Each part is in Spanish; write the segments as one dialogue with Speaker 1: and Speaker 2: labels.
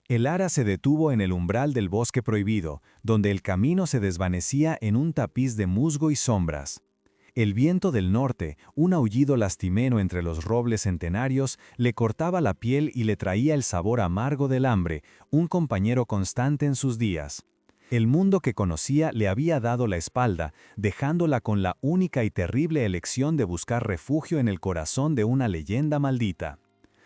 Speaker 1: El ara se detuvo en el umbral del bosque prohibido, donde el camino se desvanecía en un tapiz de musgo y sombras. El viento del norte, un aullido lastimero entre los robles centenarios, le cortaba la piel y le traía el sabor amargo del hambre, un compañero constante en sus días. El mundo que conocía le había dado la espalda, dejándola con la única y terrible elección de buscar refugio en el corazón de una leyenda maldita.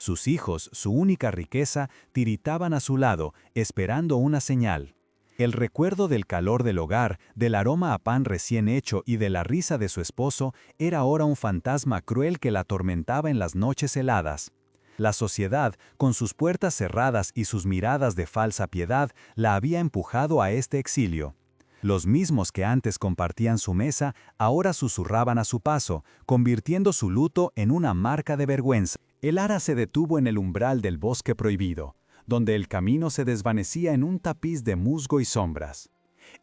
Speaker 1: Sus hijos, su única riqueza, tiritaban a su lado, esperando una señal. El recuerdo del calor del hogar, del aroma a pan recién hecho y de la risa de su esposo era ahora un fantasma cruel que la atormentaba en las noches heladas. La sociedad, con sus puertas cerradas y sus miradas de falsa piedad, la había empujado a este exilio. Los mismos que antes compartían su mesa, ahora susurraban a su paso, convirtiendo su luto en una marca de vergüenza. El ara se detuvo en el umbral del bosque prohibido, donde el camino se desvanecía en un tapiz de musgo y sombras.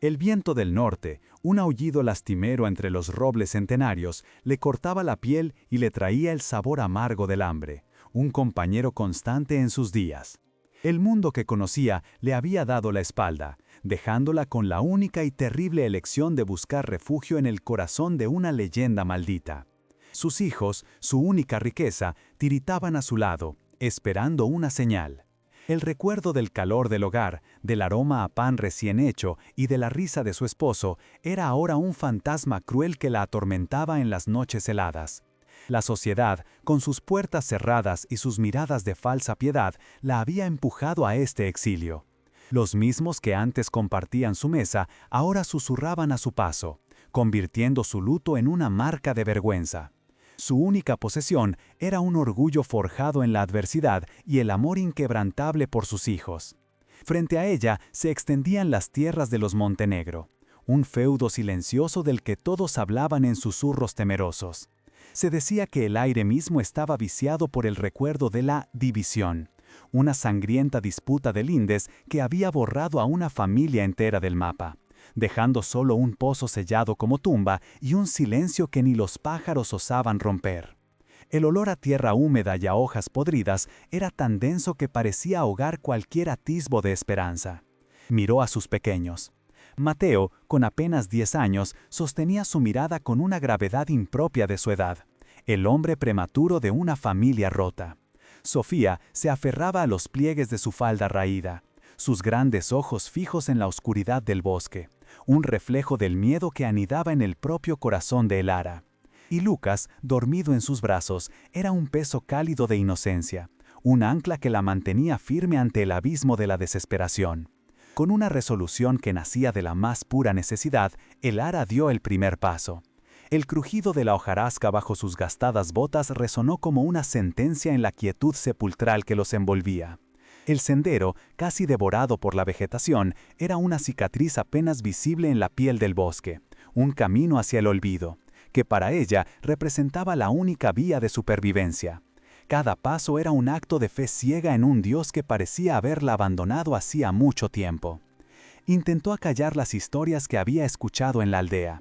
Speaker 1: El viento del norte, un aullido lastimero entre los robles centenarios, le cortaba la piel y le traía el sabor amargo del hambre, un compañero constante en sus días. El mundo que conocía le había dado la espalda, dejándola con la única y terrible elección de buscar refugio en el corazón de una leyenda maldita. Sus hijos, su única riqueza, tiritaban a su lado, esperando una señal. El recuerdo del calor del hogar, del aroma a pan recién hecho y de la risa de su esposo era ahora un fantasma cruel que la atormentaba en las noches heladas. La sociedad, con sus puertas cerradas y sus miradas de falsa piedad, la había empujado a este exilio. Los mismos que antes compartían su mesa, ahora susurraban a su paso, convirtiendo su luto en una marca de vergüenza. Su única posesión era un orgullo forjado en la adversidad y el amor inquebrantable por sus hijos. Frente a ella se extendían las tierras de los Montenegro, un feudo silencioso del que todos hablaban en susurros temerosos. Se decía que el aire mismo estaba viciado por el recuerdo de la división, una sangrienta disputa de lindes que había borrado a una familia entera del mapa, dejando solo un pozo sellado como tumba y un silencio que ni los pájaros osaban romper. El olor a tierra húmeda y a hojas podridas era tan denso que parecía ahogar cualquier atisbo de esperanza. Miró a sus pequeños. Mateo, con apenas 10 años, sostenía su mirada con una gravedad impropia de su edad, el hombre prematuro de una familia rota. Sofía se aferraba a los pliegues de su falda raída, sus grandes ojos fijos en la oscuridad del bosque, un reflejo del miedo que anidaba en el propio corazón de el ara. Y Lucas, dormido en sus brazos, era un peso cálido de inocencia, un ancla que la mantenía firme ante el abismo de la desesperación. Con una resolución que nacía de la más pura necesidad, el ara dio el primer paso. El crujido de la hojarasca bajo sus gastadas botas resonó como una sentencia en la quietud sepulcral que los envolvía. El sendero, casi devorado por la vegetación, era una cicatriz apenas visible en la piel del bosque, un camino hacia el olvido, que para ella representaba la única vía de supervivencia. Cada paso era un acto de fe ciega en un Dios que parecía haberla abandonado hacía mucho tiempo. Intentó acallar las historias que había escuchado en la aldea.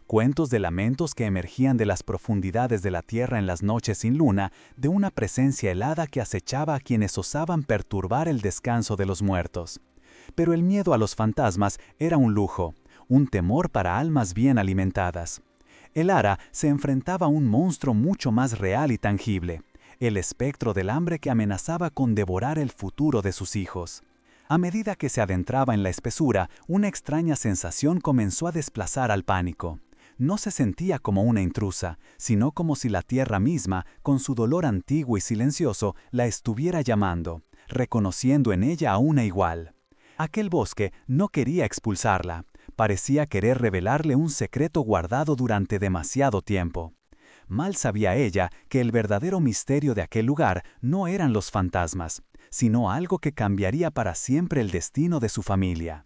Speaker 1: Cuentos de lamentos que emergían de las profundidades de la tierra en las noches sin luna, de una presencia helada que acechaba a quienes osaban perturbar el descanso de los muertos. Pero el miedo a los fantasmas era un lujo, un temor para almas bien alimentadas. El ara se enfrentaba a un monstruo mucho más real y tangible, el espectro del hambre que amenazaba con devorar el futuro de sus hijos. A medida que se adentraba en la espesura, una extraña sensación comenzó a desplazar al pánico. No se sentía como una intrusa, sino como si la tierra misma, con su dolor antiguo y silencioso, la estuviera llamando, reconociendo en ella a una igual. Aquel bosque no quería expulsarla, parecía querer revelarle un secreto guardado durante demasiado tiempo. Mal sabía ella que el verdadero misterio de aquel lugar no eran los fantasmas, sino algo que cambiaría para siempre el destino de su familia.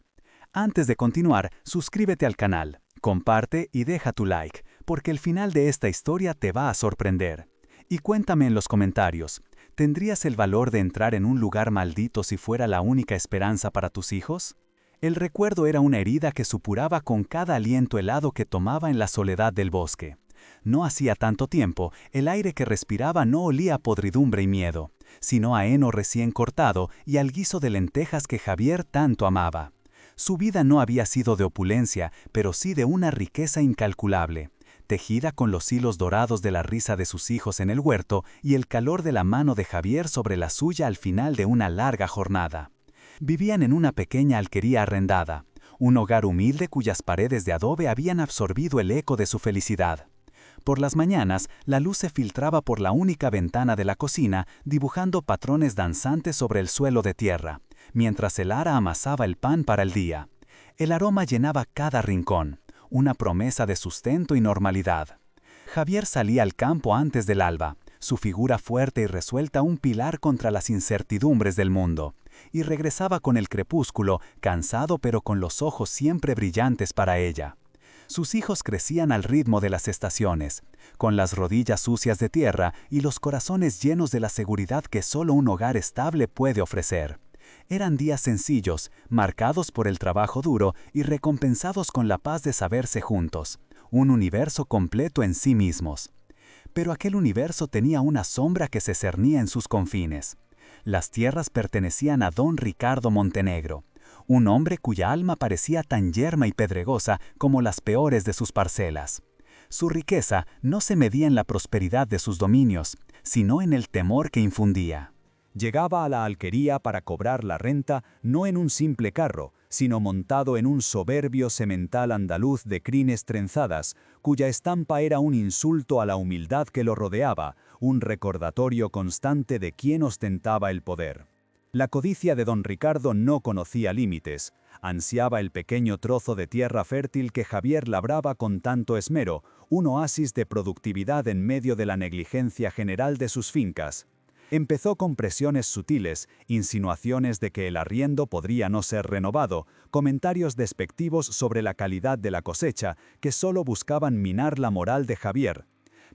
Speaker 1: Antes de continuar, suscríbete al canal, comparte y deja tu like, porque el final de esta historia te va a sorprender. Y cuéntame en los comentarios, ¿tendrías el valor de entrar en un lugar maldito si fuera la única esperanza para tus hijos? El recuerdo era una herida que supuraba con cada aliento helado que tomaba en la soledad del bosque. No hacía tanto tiempo, el aire que respiraba no olía a podridumbre y miedo,
Speaker 2: sino a heno recién cortado y al guiso de lentejas que Javier tanto amaba. Su vida no había sido de opulencia, pero sí de una riqueza incalculable, tejida con los hilos dorados de la risa de sus hijos en el huerto y el calor de la mano de Javier sobre la suya al final de una larga jornada. Vivían en una pequeña alquería arrendada, un hogar humilde cuyas paredes de adobe habían absorbido el eco de su felicidad. Por las mañanas, la luz se filtraba por la única ventana de la cocina, dibujando patrones danzantes sobre el suelo de tierra, mientras el ara amasaba el pan para el día. El aroma llenaba cada rincón, una promesa de sustento y normalidad. Javier salía al campo antes del alba, su figura fuerte y resuelta un pilar contra las incertidumbres del mundo, y regresaba con el crepúsculo, cansado pero con los ojos siempre brillantes para ella. Sus hijos crecían al ritmo de las estaciones, con las rodillas sucias de tierra y los corazones llenos de la seguridad que solo un hogar estable puede ofrecer. Eran días sencillos, marcados por el trabajo duro y recompensados con la paz de saberse juntos, un universo completo en sí mismos. Pero aquel universo tenía una sombra que se cernía en sus confines. Las tierras pertenecían a don Ricardo Montenegro, un hombre cuya alma parecía tan yerma y pedregosa como las peores de sus parcelas. Su riqueza no se medía en la prosperidad de sus dominios, sino en el temor que infundía.
Speaker 1: Llegaba a la alquería para cobrar la renta no en un simple carro, sino montado en un soberbio semental andaluz de crines trenzadas, cuya estampa era un insulto a la humildad que lo rodeaba, un recordatorio constante de quién ostentaba el poder. La codicia de don Ricardo no conocía límites, ansiaba el pequeño trozo de tierra fértil que Javier labraba con tanto esmero, un oasis de productividad en medio de la negligencia general de sus fincas. Empezó con presiones sutiles, insinuaciones de que el arriendo podría no ser renovado, comentarios despectivos sobre la calidad de la cosecha, que solo buscaban minar la moral de Javier.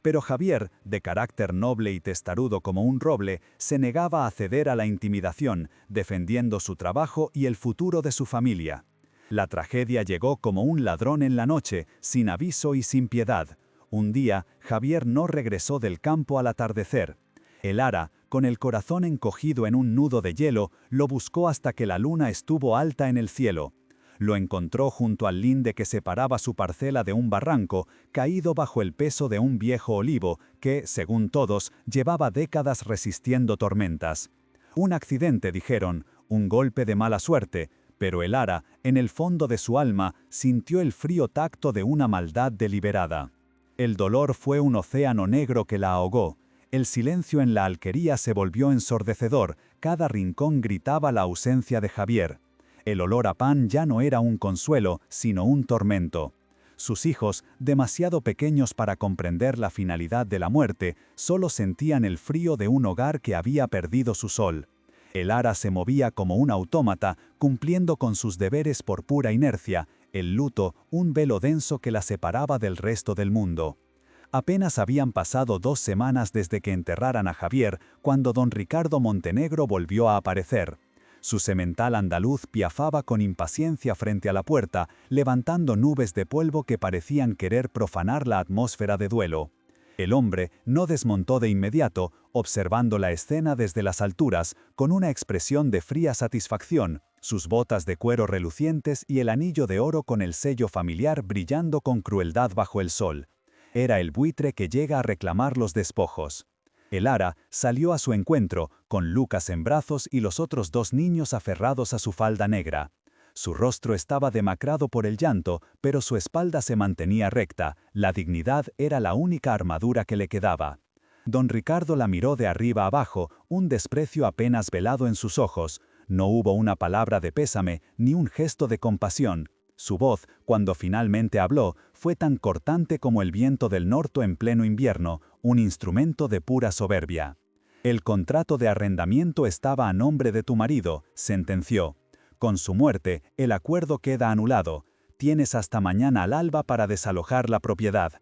Speaker 1: Pero Javier, de carácter noble y testarudo como un roble, se negaba a ceder a la intimidación, defendiendo su trabajo y el futuro de su familia. La tragedia llegó como un ladrón en la noche, sin aviso y sin piedad. Un día, Javier no regresó del campo al atardecer. El ara, con el corazón encogido en un nudo de hielo, lo buscó hasta que la luna estuvo alta en el cielo. Lo encontró junto al linde que separaba su parcela de un barranco, caído bajo el peso de un viejo olivo que, según todos, llevaba décadas resistiendo tormentas. Un accidente, dijeron, un golpe de mala suerte, pero el ara, en el fondo de su alma, sintió el frío tacto de una maldad deliberada. El dolor fue un océano negro que la ahogó. El silencio en la alquería se volvió ensordecedor, cada rincón gritaba la ausencia de Javier. El olor a pan ya no era un consuelo, sino un tormento. Sus hijos, demasiado pequeños para comprender la finalidad de la muerte, solo sentían el frío de un hogar que había perdido su sol. El ara se movía como un autómata, cumpliendo con sus deberes por pura inercia, el luto, un velo denso que la separaba del resto del mundo. Apenas habían pasado 2 semanas desde que enterraran a Javier, cuando don Ricardo Montenegro volvió a aparecer. Su semental andaluz piafaba con impaciencia frente a la puerta, levantando nubes de polvo que parecían querer profanar la atmósfera de duelo. El hombre no desmontó de inmediato, observando la escena desde las alturas, con una expresión de fría satisfacción, sus botas de cuero relucientes y el anillo de oro con el sello familiar brillando con crueldad bajo el sol. Era el buitre que llega a reclamar los despojos. El ara salió a su encuentro, con Lucas en brazos y los otros 2 niños aferrados a su falda negra. Su rostro estaba demacrado por el llanto, pero su espalda se mantenía recta, la dignidad era la única armadura que le quedaba. Don Ricardo la miró de arriba abajo, un desprecio apenas velado en sus ojos. No hubo una palabra de pésame, ni un gesto de compasión. Su voz, cuando finalmente habló, fue tan cortante como el viento del norte en pleno invierno, un instrumento de pura soberbia. El contrato de arrendamiento estaba a nombre de tu marido, sentenció. Con su muerte, el acuerdo queda anulado. Tienes hasta mañana al alba para desalojar la propiedad.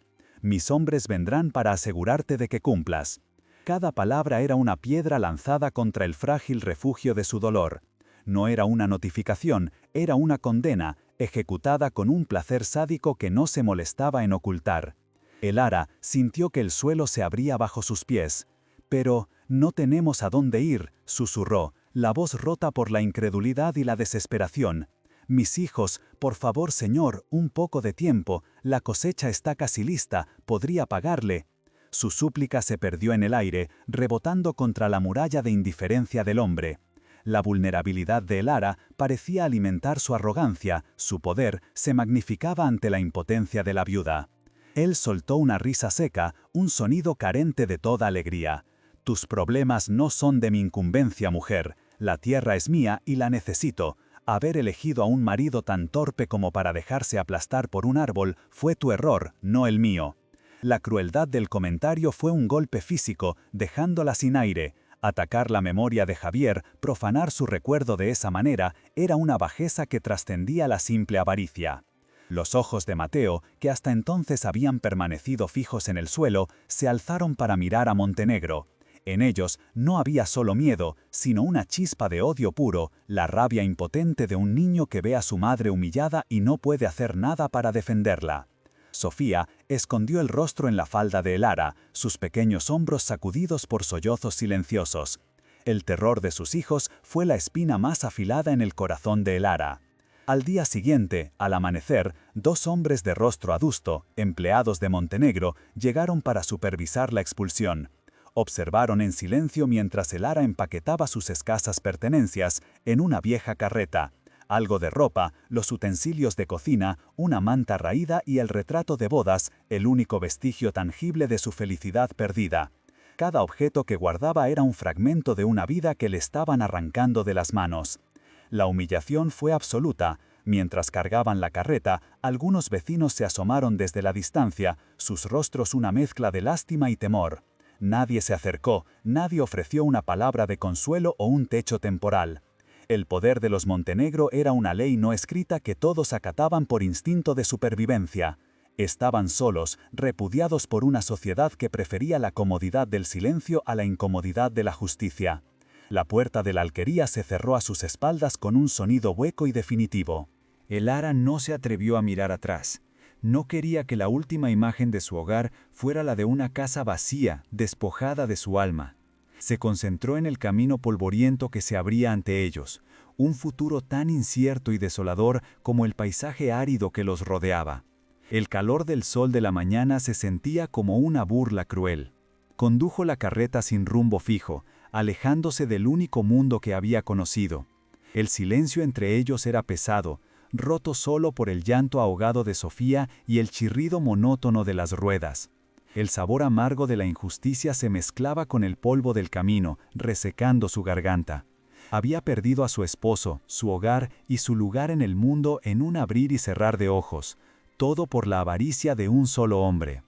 Speaker 1: Mis hombres vendrán para asegurarte de que cumplas. Cada palabra era una piedra lanzada contra el frágil refugio de su dolor. No era una notificación, era una condena, ejecutada con un placer sádico que no se molestaba en ocultar. El ara sintió que el suelo se abría bajo sus pies.
Speaker 2: Pero, no tenemos a dónde ir, susurró, la voz rota por la incredulidad y la desesperación. Mis hijos, por favor, señor, un poco de tiempo, la cosecha está casi lista, podría pagarle. Su súplica se perdió en el aire, rebotando contra la muralla de indiferencia del hombre. La vulnerabilidad de Elara parecía alimentar su arrogancia, su poder se magnificaba ante la impotencia de la viuda. Él soltó una risa seca, un sonido carente de toda alegría. Tus problemas no son de mi incumbencia, mujer. La tierra es mía y la necesito. Haber elegido a un marido tan torpe como para dejarse aplastar por un árbol fue tu error, no el mío. La crueldad del comentario fue un golpe físico, dejándola sin aire. Atacar la memoria de Javier, profanar su recuerdo de esa manera, era una bajeza que trascendía la simple avaricia. Los ojos de Mateo, que hasta entonces habían permanecido fijos en el suelo, se alzaron para mirar a Montenegro. En ellos no había solo miedo, sino una chispa de odio puro, la rabia impotente de un niño que ve a su madre humillada y no puede hacer nada para defenderla. Sofía escondió el rostro en la falda de Elara, sus pequeños hombros sacudidos por sollozos silenciosos. El terror de sus hijos fue la espina más afilada en el corazón de Elara. Al día siguiente, al amanecer, 2 hombres de rostro adusto, empleados de Montenegro, llegaron para supervisar la expulsión. Observaron en silencio mientras Elara empaquetaba sus escasas pertenencias en una vieja carreta. Algo de ropa, los utensilios de cocina, una manta raída y el retrato de bodas, el único vestigio tangible de su felicidad perdida. Cada objeto que guardaba era un fragmento de una vida que le estaban arrancando de las manos. La humillación fue absoluta. Mientras cargaban la carreta, algunos vecinos se asomaron desde la distancia, sus rostros una mezcla de lástima y temor. Nadie se acercó, nadie ofreció una palabra de consuelo o un techo temporal. El poder de los Montenegro era una ley no escrita que todos acataban por instinto de supervivencia. Estaban solos, repudiados por una sociedad que prefería la comodidad del silencio a la incomodidad de la justicia. La puerta de la alquería se cerró a sus espaldas con un sonido hueco y definitivo.
Speaker 1: Elara no se atrevió a mirar atrás. No quería que la última imagen de su hogar fuera la de una casa vacía, despojada de su alma. Se concentró en el camino polvoriento que se abría ante ellos, un futuro tan incierto y desolador como el paisaje árido que los rodeaba. El calor del sol de la mañana se sentía como una burla cruel. Condujo la carreta sin rumbo fijo, alejándose del único mundo que había conocido. El silencio entre ellos era pesado, roto solo por el llanto ahogado de Sofía y el chirrido monótono de las ruedas. El sabor amargo de la injusticia se mezclaba con el polvo del camino, resecando su garganta. Había perdido a su esposo, su hogar y su lugar en el mundo en un abrir y cerrar de ojos, todo por la avaricia de un solo hombre.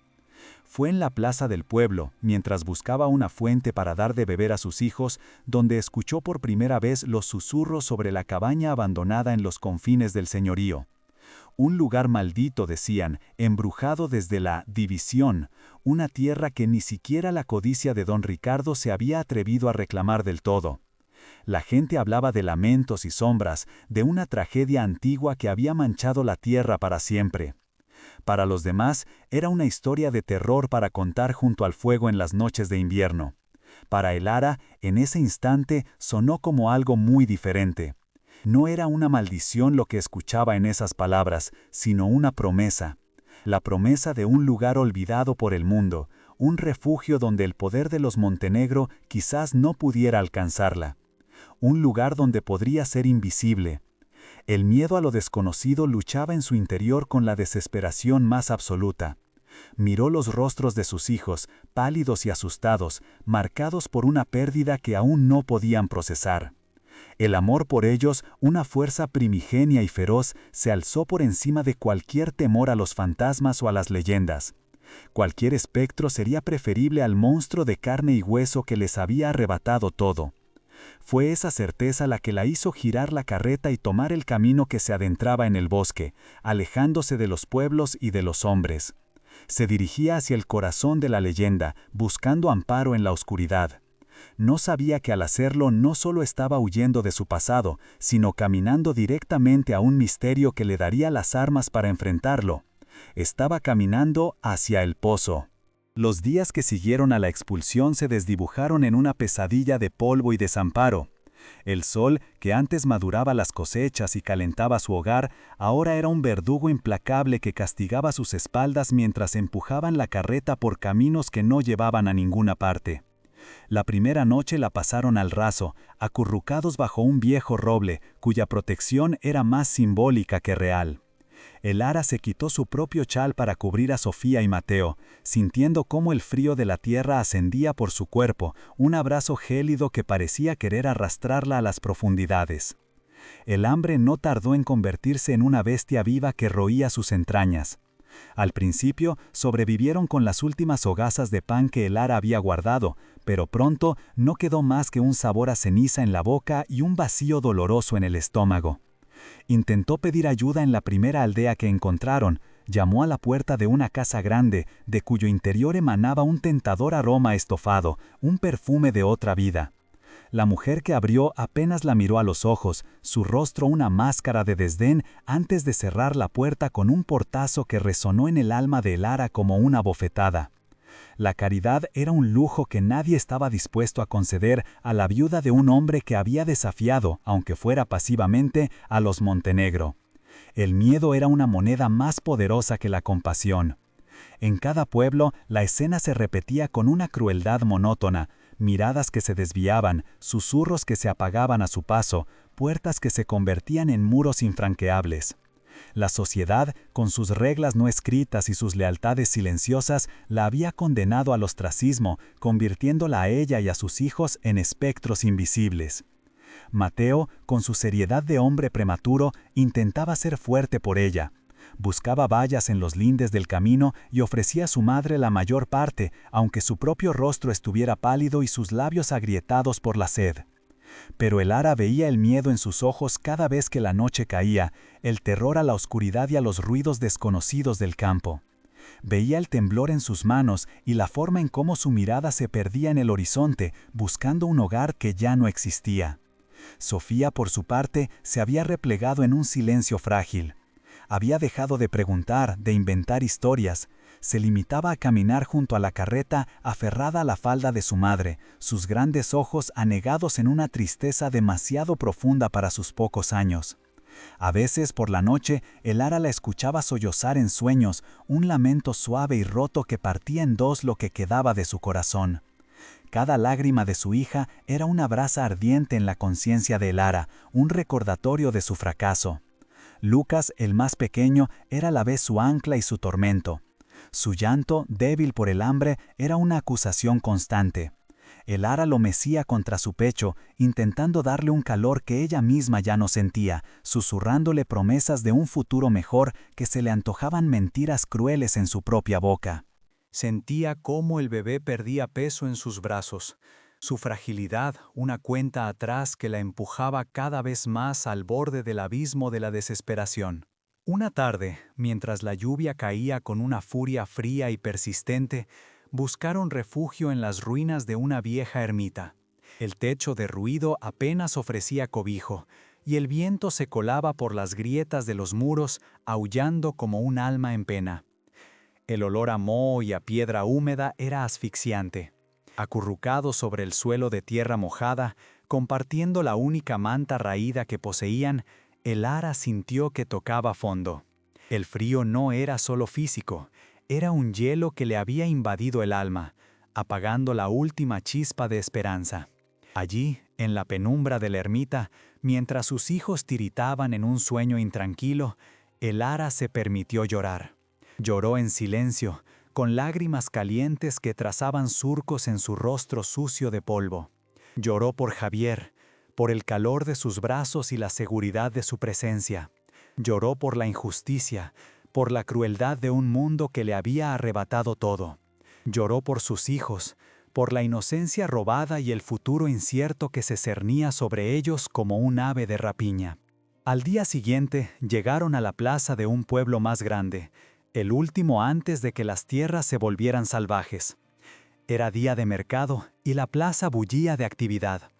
Speaker 1: Fue en la plaza del pueblo, mientras buscaba una fuente para dar de beber a sus hijos, donde escuchó por primera vez los susurros sobre la cabaña abandonada en los confines del señorío. Un lugar maldito, decían, embrujado desde la división, una tierra que ni siquiera la codicia de don Ricardo se había atrevido a reclamar del todo. La gente hablaba de lamentos y sombras, de una tragedia antigua que había manchado la tierra para siempre. Para los demás, era una historia de terror para contar junto al fuego en las noches de invierno. Para Elara, en ese instante, sonó como algo muy diferente. No era una maldición lo que escuchaba en esas palabras, sino una promesa. La promesa de un lugar olvidado por el mundo, un refugio donde el poder de los Montenegro quizás no pudiera alcanzarla. Un lugar donde podría ser invisible. El miedo a lo desconocido luchaba en su interior con la desesperación más absoluta. Miró los rostros de sus hijos, pálidos y asustados, marcados por una pérdida que aún no podían procesar. El amor por ellos, una fuerza primigenia y feroz, se alzó por encima de cualquier temor a los fantasmas o a las leyendas. Cualquier espectro sería preferible al monstruo de carne y hueso que les había arrebatado todo. Fue esa certeza la que la hizo girar la carreta y tomar el camino que se adentraba en el bosque, alejándose de los pueblos y de los hombres. Se dirigía hacia el corazón de la leyenda, buscando amparo en la oscuridad. No sabía que al hacerlo no solo estaba huyendo de su pasado, sino caminando directamente a un misterio que le daría las armas para enfrentarlo. Estaba caminando hacia el pozo.
Speaker 2: Los días que siguieron a la expulsión se desdibujaron en una pesadilla de polvo y desamparo. El sol, que antes maduraba las cosechas y calentaba su hogar, ahora era un verdugo implacable que castigaba sus espaldas mientras empujaban la carreta por caminos que no llevaban a ninguna parte. La primera noche la pasaron al raso, acurrucados bajo un viejo roble, cuya protección era más simbólica que real. El ara se quitó su propio chal para cubrir a Sofía y Mateo, sintiendo cómo el frío de la tierra ascendía por su cuerpo, un abrazo gélido que parecía querer arrastrarla a las profundidades. El hambre no tardó en convertirse en una bestia viva que roía sus entrañas. Al principio sobrevivieron con las últimas hogazas de pan que el ara había guardado, pero pronto no quedó más que un sabor a ceniza en la boca y un vacío doloroso en el estómago. Intentó pedir ayuda en la primera aldea que encontraron, llamó a la puerta de una casa grande, de cuyo interior emanaba un tentador aroma estofado, un perfume de otra vida. La mujer que abrió apenas la miró a los ojos, su rostro una máscara de desdén antes de cerrar la puerta con un portazo que resonó en el alma de Lara como una bofetada. La caridad era un lujo que nadie estaba dispuesto a conceder a la viuda de un hombre que había desafiado, aunque fuera pasivamente, a los Montenegro. El miedo era una moneda más poderosa que la compasión. En cada pueblo, la escena se repetía con una crueldad monótona, miradas que se desviaban, susurros que se apagaban a su paso, puertas que se convertían en muros infranqueables. La sociedad, con sus reglas no escritas y sus lealtades silenciosas, la había condenado al ostracismo, convirtiéndola a ella y a sus hijos en espectros invisibles. Mateo, con su seriedad de hombre prematuro, intentaba ser fuerte por ella. Buscaba vallas en los lindes del camino y ofrecía a su madre la mayor parte, aunque su propio rostro estuviera pálido y sus labios agrietados por la sed. Pero el ara veía el miedo en sus ojos cada vez que la noche caía, el terror a la oscuridad y a los ruidos desconocidos del campo. Veía el temblor en sus manos y la forma en cómo su mirada se perdía en el horizonte, buscando un hogar que ya no existía. Sofía, por su parte, se había replegado en un silencio frágil. Había dejado de preguntar, de inventar historias. Se limitaba a caminar junto a la carreta, aferrada a la falda de su madre, sus grandes ojos anegados en una tristeza demasiado profunda para sus pocos años. A veces, por la noche, el ara la escuchaba sollozar en sueños, un lamento suave y roto que partía en dos lo que quedaba de su corazón. Cada lágrima de su hija era una brasa ardiente en la conciencia de Lara, un recordatorio de su fracaso. Lucas, el más pequeño, era a la vez su ancla y su tormento. Su llanto, débil por el hambre, era una acusación constante. El ara lo mecía contra su pecho, intentando darle un calor que ella misma ya no sentía, susurrándole promesas de un futuro mejor que se le antojaban mentiras crueles en su propia boca.
Speaker 1: Sentía cómo el bebé perdía peso en sus brazos, su fragilidad una cuenta atrás que la empujaba cada vez más al borde del abismo de la desesperación. Una tarde, mientras la lluvia caía con una furia fría y persistente, buscaron refugio en las ruinas de una vieja ermita. El techo derruido apenas ofrecía cobijo, y el viento se colaba por las grietas de los muros, aullando como un alma en pena. El olor a moho y a piedra húmeda era asfixiante. Acurrucados sobre el suelo de tierra mojada, compartiendo la única manta raída que poseían, el ara sintió que tocaba fondo. El frío no era solo físico, era un hielo que le había invadido el alma, apagando la última chispa de esperanza. Allí, en la penumbra de la ermita, mientras sus hijos tiritaban en un sueño intranquilo, el ara se permitió llorar. Lloró en silencio, con lágrimas calientes que trazaban surcos en su rostro sucio de polvo. Lloró por Javier, por el calor de sus brazos y la seguridad de su presencia. Lloró por la injusticia, por la crueldad de un mundo que le había arrebatado todo. Lloró por sus hijos, por la inocencia robada y el futuro incierto que se cernía sobre ellos como un ave de rapiña. Al día siguiente llegaron a la plaza de un pueblo más grande, el último antes de que las tierras se volvieran salvajes. Era día de mercado y la plaza bullía de actividad.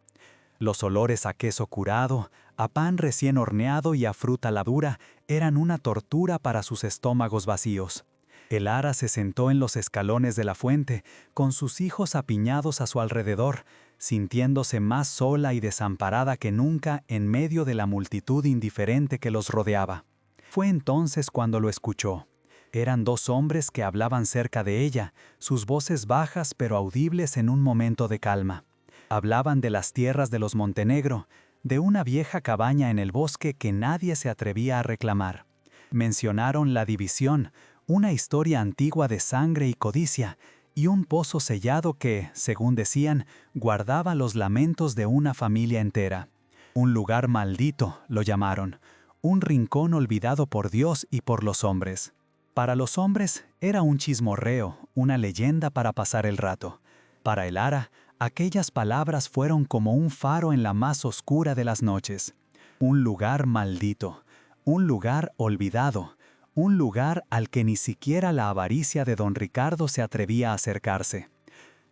Speaker 1: Los olores a queso curado, a pan recién horneado y a fruta madura eran una tortura para sus estómagos vacíos.
Speaker 2: El ara se sentó en los escalones de la fuente, con sus hijos apiñados a su alrededor, sintiéndose más sola y desamparada que nunca en medio de la multitud indiferente que los rodeaba. Fue entonces cuando lo escuchó. Eran dos hombres que hablaban cerca de ella, sus voces bajas pero audibles en un momento de calma. Hablaban de las tierras de los Montenegro, de una vieja cabaña en el bosque que nadie se atrevía a reclamar. Mencionaron la división, una historia antigua de sangre y codicia, y un pozo sellado que, según decían, guardaba los lamentos de una familia entera. Un lugar maldito, lo llamaron, un rincón olvidado por Dios y por los hombres. Para los hombres era un chismorreo, una leyenda para pasar el rato. Para el ara, aquellas palabras fueron como un faro en la más oscura de las noches. Un lugar maldito, un lugar olvidado, un lugar al que ni siquiera la avaricia de don Ricardo se atrevía a acercarse.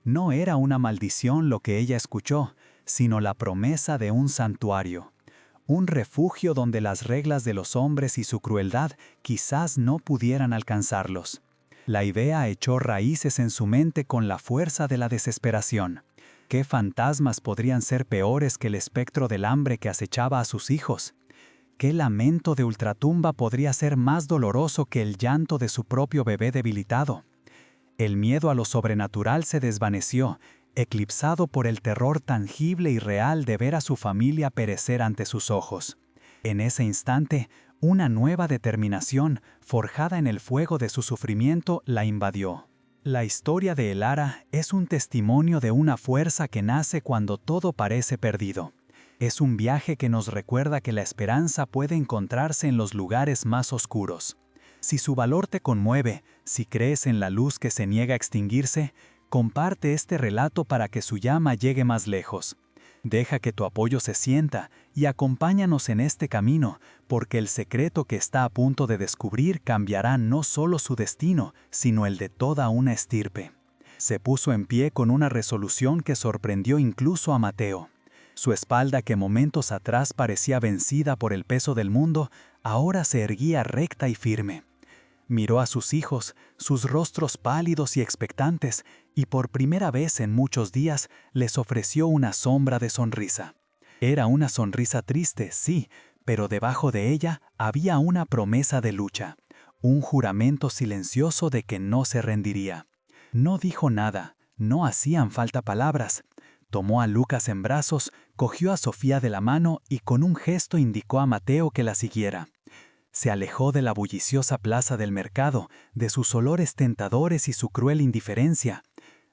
Speaker 2: No era una maldición lo que ella escuchó, sino la promesa de un santuario. Un refugio donde las reglas de los hombres y su crueldad quizás no pudieran alcanzarlos. La idea echó raíces en su mente con la fuerza de la desesperación. ¿Qué fantasmas podrían ser peores que el espectro del hambre que acechaba a sus hijos? ¿Qué lamento de ultratumba podría ser más doloroso que el llanto de su propio bebé debilitado? El miedo a lo sobrenatural se desvaneció, eclipsado por el terror tangible y real de ver a su familia perecer ante sus ojos. En ese instante, una nueva determinación, forjada en el fuego de su sufrimiento, la invadió. La historia de El Ara es un testimonio de una fuerza que nace cuando todo parece perdido. Es un viaje que nos recuerda que la esperanza puede encontrarse en los lugares más oscuros. Si su valor te conmueve, si crees en la luz que se niega a extinguirse, comparte este relato para que su llama llegue más lejos. Deja que tu apoyo se sienta y acompáñanos en este camino, porque el secreto que está a punto de descubrir cambiará no solo su destino, sino el de toda una estirpe. Se puso en pie con una resolución que sorprendió incluso a Mateo. Su espalda, que momentos atrás parecía vencida por el peso del mundo, ahora se erguía recta y firme. Miró a sus hijos, sus rostros pálidos y expectantes, y por primera vez en muchos días les ofreció una sombra de sonrisa. Era una sonrisa triste, sí, pero debajo de ella había una promesa de lucha, un juramento silencioso de que no se rendiría. No dijo nada, no hacían falta palabras. Tomó a Lucas en brazos, cogió a Sofía de la mano y con un gesto indicó a Mateo que la siguiera. Se alejó de la bulliciosa plaza del mercado, de sus olores tentadores y su cruel indiferencia.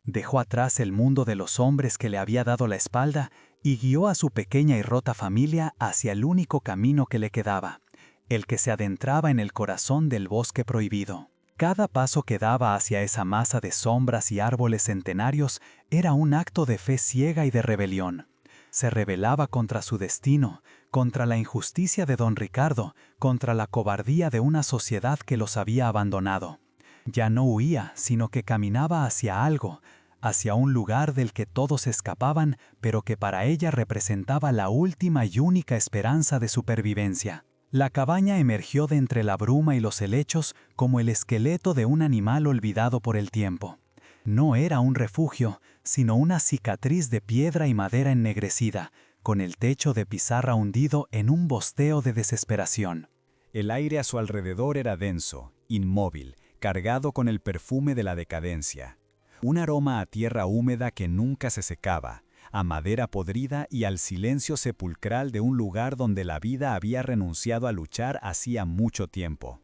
Speaker 2: Dejó atrás el mundo de los hombres que le había dado la espalda y guió a su pequeña y rota familia hacia el único camino que le quedaba, el que se adentraba en el corazón del bosque prohibido. Cada paso que daba hacia esa masa de sombras y árboles centenarios era un acto de fe ciega y de rebelión. Se rebelaba contra su destino, contra la injusticia de don Ricardo, contra la cobardía de una sociedad que los había abandonado. Ya no huía, sino que caminaba hacia algo, hacia un lugar del que todos escapaban, pero que para ella representaba la última y única esperanza de supervivencia. La cabaña emergió de entre la bruma y los helechos como el esqueleto de un animal olvidado por el tiempo. No era un refugio, sino una cicatriz de piedra y madera ennegrecida, con el techo de pizarra hundido en un bosteo de desesperación.
Speaker 1: El aire a su alrededor era denso, inmóvil, cargado con el perfume de la decadencia. Un aroma a tierra húmeda que nunca se secaba, a madera podrida y al silencio sepulcral de un lugar donde la vida había renunciado a luchar hacía mucho tiempo.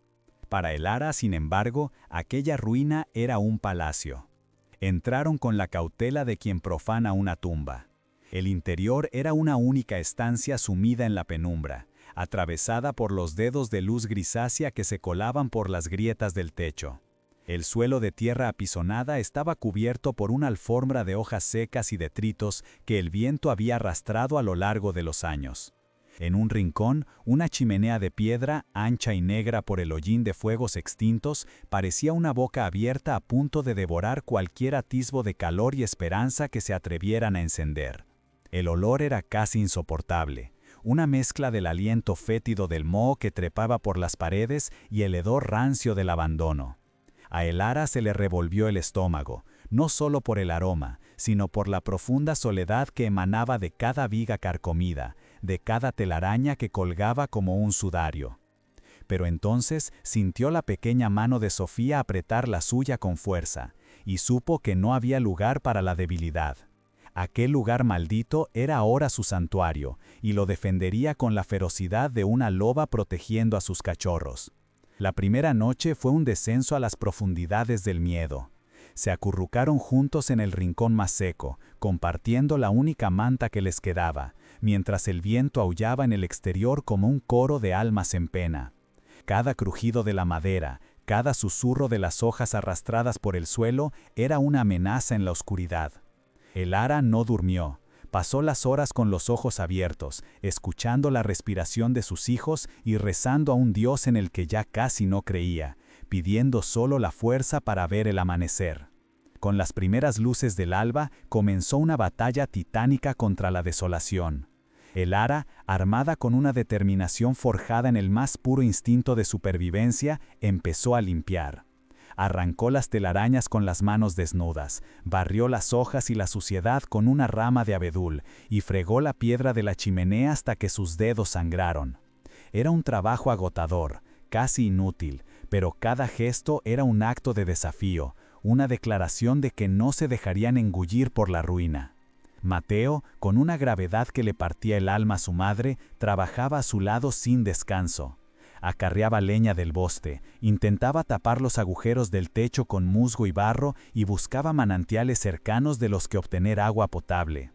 Speaker 1: Para el ara, sin embargo, aquella ruina era un palacio. Entraron con la cautela de quien profana una tumba. El interior era una única estancia sumida en la penumbra, atravesada por los dedos de luz grisácea que se colaban por las grietas del techo. El suelo de tierra apisonada estaba cubierto por una alfombra de hojas secas y detritos que el viento había arrastrado a lo largo de los años. En un rincón, una chimenea de piedra, ancha y negra por el hollín de fuegos extintos, parecía una boca abierta a punto de devorar cualquier atisbo de calor y esperanza que se atrevieran a encender. El olor era casi insoportable, una mezcla del aliento fétido del moho que trepaba por las paredes y el hedor rancio del abandono. A Elara se le revolvió el estómago, no solo por el aroma, sino por la profunda soledad que emanaba de cada viga carcomida, de cada telaraña que colgaba como un sudario. Pero entonces sintió la pequeña mano de Sofía apretar la suya con fuerza, y supo que no había lugar para la debilidad. Aquel lugar maldito era ahora su santuario, y lo defendería con la ferocidad de una loba protegiendo a sus cachorros. La primera noche fue un descenso a las profundidades del miedo. Se acurrucaron juntos en el rincón más seco, compartiendo la única manta que les quedaba, mientras el viento aullaba en el exterior como un coro de almas en pena. Cada crujido de la madera, cada susurro de las hojas arrastradas por el suelo era una amenaza en la oscuridad. Elara no durmió. Pasó las horas con los ojos abiertos, escuchando la respiración de sus hijos y rezando a un Dios en el que ya casi no creía, pidiendo solo la fuerza para ver el amanecer. Con las primeras luces del alba comenzó una batalla titánica contra la desolación. Elara, armada con una determinación forjada en el más puro instinto de supervivencia, empezó a limpiar. Arrancó las telarañas con las manos desnudas, barrió las hojas y la suciedad con una rama de abedul y fregó la piedra de la chimenea hasta que sus dedos sangraron. Era un trabajo agotador, casi inútil, pero cada gesto era un acto de desafío, una declaración de que no se dejarían engullir por la ruina. Mateo, con una gravedad que le partía el alma a su madre, trabajaba a su lado sin descanso. Acarreaba leña del bosque, intentaba tapar los agujeros del techo con musgo y barro y buscaba manantiales cercanos de los que obtener agua potable.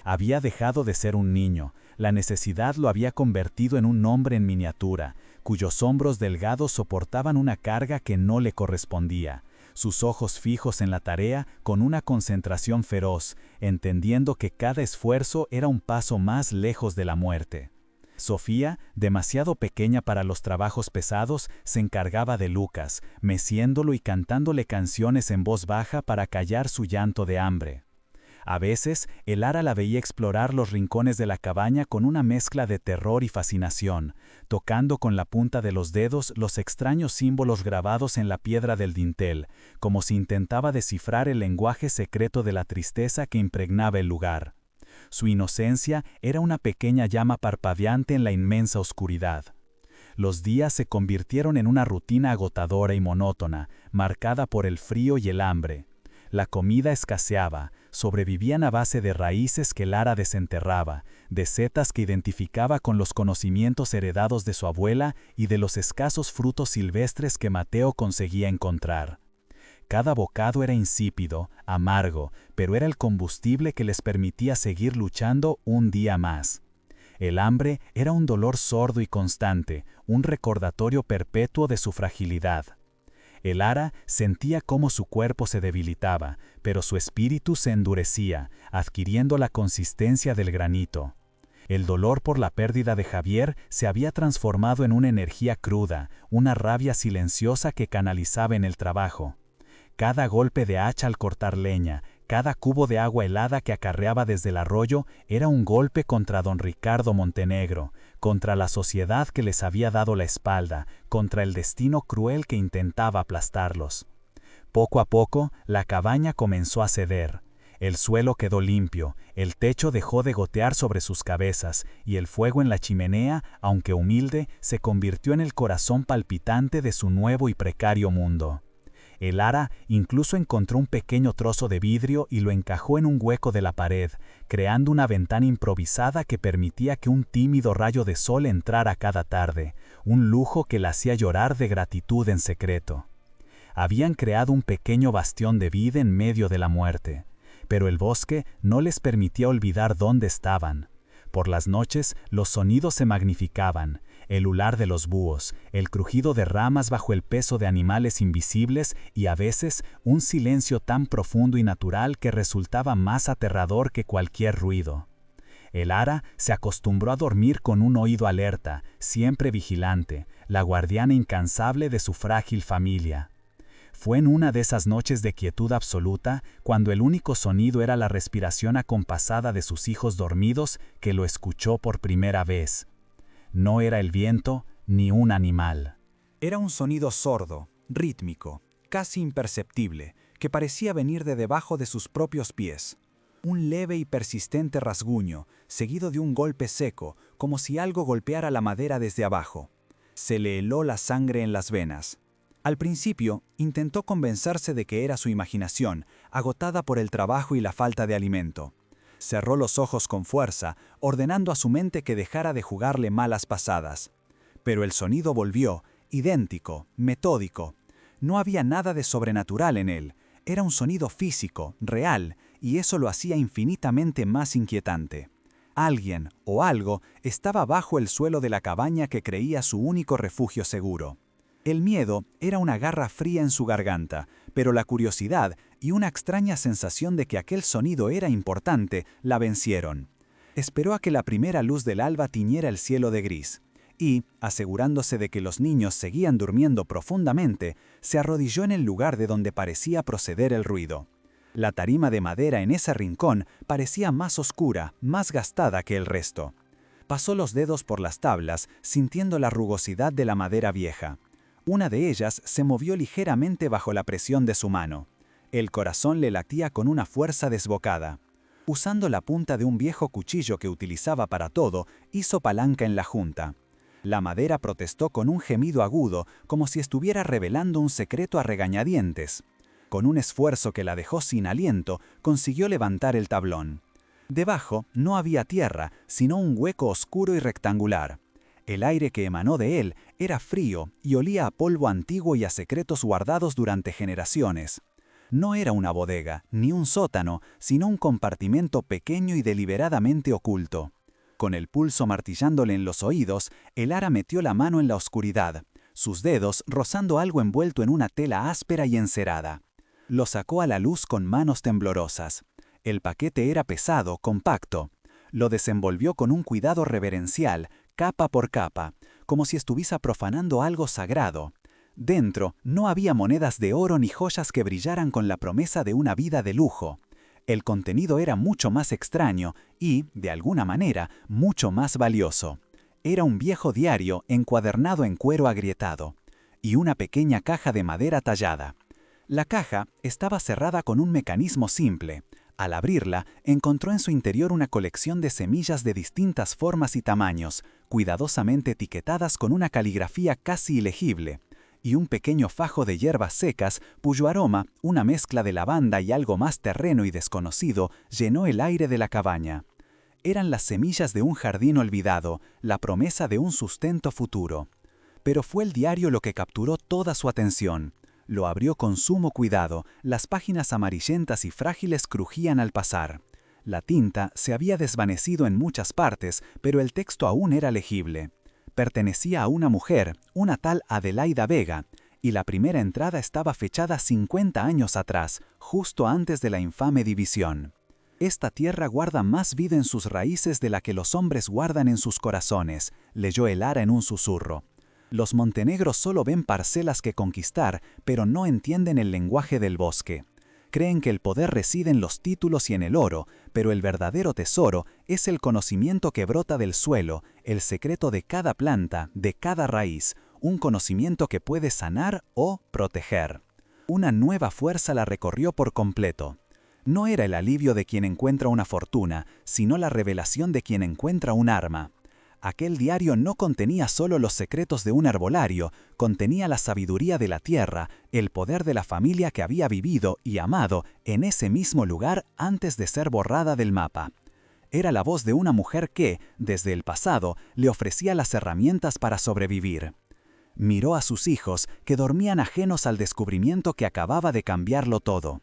Speaker 1: Había dejado de ser un niño, la necesidad lo había convertido en un hombre en miniatura, cuyos hombros delgados soportaban una carga que no le correspondía, sus ojos fijos en la tarea con una concentración feroz, entendiendo que cada esfuerzo era un paso más lejos de la muerte. Sofía, demasiado pequeña para los trabajos pesados, se encargaba de Lucas, meciéndolo y cantándole canciones en voz baja para callar su llanto de hambre. A veces, Elara la veía explorar los rincones de la cabaña con una mezcla de terror y fascinación, tocando con la punta de los dedos los extraños símbolos grabados en la piedra del dintel, como si intentaba descifrar el lenguaje secreto de la tristeza que impregnaba el lugar. Su inocencia era una pequeña llama parpadeante en la inmensa oscuridad. Los días se convirtieron en una rutina agotadora y monótona, marcada por el frío y el hambre. La comida escaseaba, sobrevivían a base de raíces que Lara desenterraba, de setas que identificaba con los conocimientos heredados de su abuela y de los escasos frutos silvestres que Mateo conseguía encontrar. Cada bocado era insípido, amargo, pero era el combustible que les permitía seguir luchando un día más. El hambre era un dolor sordo y constante, un recordatorio perpetuo de su fragilidad. Elara sentía cómo su cuerpo se debilitaba, pero su espíritu se endurecía, adquiriendo la consistencia del granito. El dolor por la pérdida de Javier se había transformado en una energía cruda, una rabia silenciosa que canalizaba en el trabajo. Cada golpe de hacha al cortar leña, cada cubo de agua helada que acarreaba desde el arroyo era un golpe contra don Ricardo Montenegro, contra la sociedad que les había dado la espalda, contra el destino cruel que intentaba aplastarlos. Poco a poco, la cabaña comenzó a ceder. El suelo quedó limpio, el techo dejó de gotear sobre sus cabezas, y el fuego en la chimenea, aunque humilde, se convirtió en el corazón palpitante de su nuevo y precario mundo. Elara incluso encontró un pequeño trozo de vidrio y lo encajó en un hueco de la pared, creando una ventana improvisada que permitía que un tímido rayo de sol entrara cada tarde, un lujo que la hacía llorar de gratitud en secreto. Habían creado un pequeño bastión de vida en medio de la muerte, pero el bosque no les permitía olvidar dónde estaban. Por las noches los sonidos se magnificaban, el ular de los búhos, el crujido de ramas bajo el peso de animales invisibles y a veces un silencio tan profundo y natural que resultaba más aterrador que cualquier ruido. Elara se acostumbró a dormir con un oído alerta, siempre vigilante, la guardiana incansable de su frágil familia. Fue en una de esas noches de quietud absoluta, cuando el único sonido era la respiración acompasada de sus hijos dormidos, que lo escuchó por primera vez. No era el viento ni un animal.
Speaker 3: Era un sonido sordo, rítmico, casi imperceptible, que parecía venir de debajo de sus propios pies. Un leve y persistente rasguño, seguido de un golpe seco, como si algo golpeara la madera desde abajo. Se le heló la sangre en las venas. Al principio, intentó convencerse de que era su imaginación, agotada por el trabajo y la falta de alimento. Cerró los ojos con fuerza, ordenando a su mente que dejara de jugarle malas pasadas. Pero el sonido volvió, idéntico, metódico. No había nada de sobrenatural en él. Era un sonido físico, real, y eso lo hacía infinitamente más inquietante. Alguien o algo estaba bajo el suelo de la cabaña que creía su único refugio seguro. El miedo era una garra fría en su garganta, pero la curiosidad y una extraña sensación de que aquel sonido era importante la vencieron. Esperó a que la primera luz del alba tiñera el cielo de gris y, asegurándose de que los niños seguían durmiendo profundamente, se arrodilló en el lugar de donde parecía proceder el ruido. La tarima de madera en ese rincón parecía más oscura, más gastada que el resto. Pasó los dedos por las tablas, sintiendo la rugosidad de la madera vieja. Una de ellas se movió ligeramente bajo la presión de su mano. El corazón le latía con una fuerza desbocada. Usando la punta de un viejo cuchillo que utilizaba para todo, hizo palanca en la junta. La madera protestó con un gemido agudo, como si estuviera revelando un secreto a regañadientes. Con un esfuerzo que la dejó sin aliento, consiguió levantar el tablón. Debajo no había tierra, sino un hueco oscuro y rectangular. El aire que emanó de él era frío y olía a polvo antiguo y a secretos guardados durante generaciones. No era una bodega, ni un sótano, sino un compartimento pequeño y deliberadamente oculto. Con el pulso martillándole en los oídos, el ara metió la mano en la oscuridad, sus dedos rozando algo envuelto en una tela áspera y encerada. Lo sacó a la luz con manos temblorosas. El paquete era pesado, compacto. Lo desenvolvió con un cuidado reverencial, capa por capa, como si estuviese profanando algo sagrado. Dentro no había monedas de oro ni joyas que brillaran con la promesa de una vida de lujo. El contenido era mucho más extraño y, de alguna manera, mucho más valioso. Era un viejo diario encuadernado en cuero agrietado y una pequeña caja de madera tallada. La caja estaba cerrada con un mecanismo simple. Al abrirla, encontró en su interior una colección de semillas de distintas formas y tamaños, cuidadosamente etiquetadas con una caligrafía casi ilegible, y un pequeño fajo de hierbas secas, cuyo aroma, una mezcla de lavanda y algo más terreno y desconocido, llenó el aire de la cabaña. Eran las semillas de un jardín olvidado, la promesa de un sustento futuro. Pero fue el diario lo que capturó toda su atención. Lo abrió con sumo cuidado, las páginas amarillentas y frágiles crujían al pasar. La tinta se había desvanecido en muchas partes, pero el texto aún era legible. Pertenecía a una mujer, una tal Adelaida Vega, y la primera entrada estaba fechada 50 años atrás, justo antes de la infame división. Esta tierra guarda más vida en sus raíces de la que los hombres guardan en sus corazones, leyó el ara en un susurro. Los montenegros solo ven parcelas que conquistar, pero no entienden el lenguaje del bosque. Creen que el poder reside en los títulos y en el oro, pero el verdadero tesoro es el conocimiento que brota del suelo, el secreto de cada planta, de cada raíz, un conocimiento que puede sanar o proteger. Una nueva fuerza la recorrió por completo. No era el alivio de quien encuentra una fortuna, sino la revelación de quien encuentra un arma. Aquel diario no contenía solo los secretos de un herbolario, contenía la sabiduría de la tierra, el poder de la familia que había vivido y amado en ese mismo lugar antes de ser borrada del mapa. Era la voz de una mujer que, desde el pasado, le ofrecía las herramientas para sobrevivir. Miró a sus hijos, que dormían ajenos al descubrimiento que acababa de cambiarlo todo.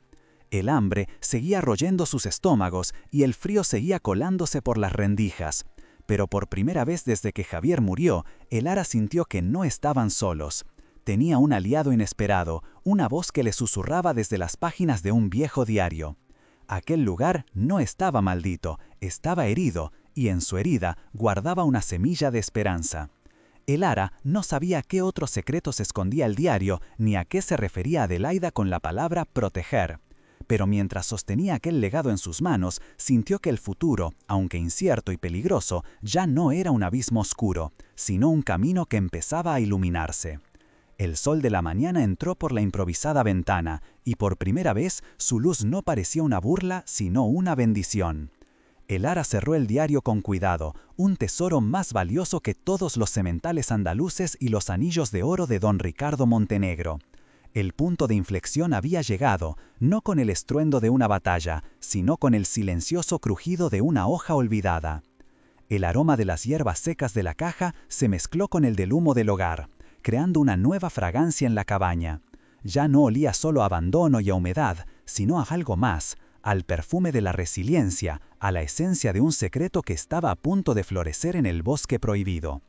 Speaker 3: El hambre seguía royendo sus estómagos y el frío seguía colándose por las rendijas. Pero por primera vez desde que Javier murió, el ara sintió que no estaban solos. Tenía un aliado inesperado, una voz que le susurraba desde las páginas de un viejo diario. Aquel lugar no estaba maldito, estaba herido, y en su herida guardaba una semilla de esperanza. El ara no sabía qué otros secretos escondía el diario, ni a qué se refería Adelaida con la palabra proteger. Pero mientras sostenía aquel legado en sus manos, sintió que el futuro, aunque incierto y peligroso, ya no era un abismo oscuro, sino un camino que empezaba a iluminarse.
Speaker 2: El sol de la mañana entró por la improvisada ventana, y por primera vez su luz no parecía una burla, sino una bendición. El ara cerró el diario con cuidado, un tesoro más valioso que todos los sementales andaluces y los anillos de oro de don Ricardo Montenegro. El punto de inflexión había llegado, no con el estruendo de una batalla, sino con el silencioso crujido de una hoja olvidada. El aroma de las hierbas secas de la caja se mezcló con el del humo del hogar, creando una nueva fragancia en la cabaña. Ya no olía solo a abandono y a humedad, sino a algo más, al perfume de la resiliencia, a la esencia de un secreto que estaba a punto de florecer en el bosque prohibido.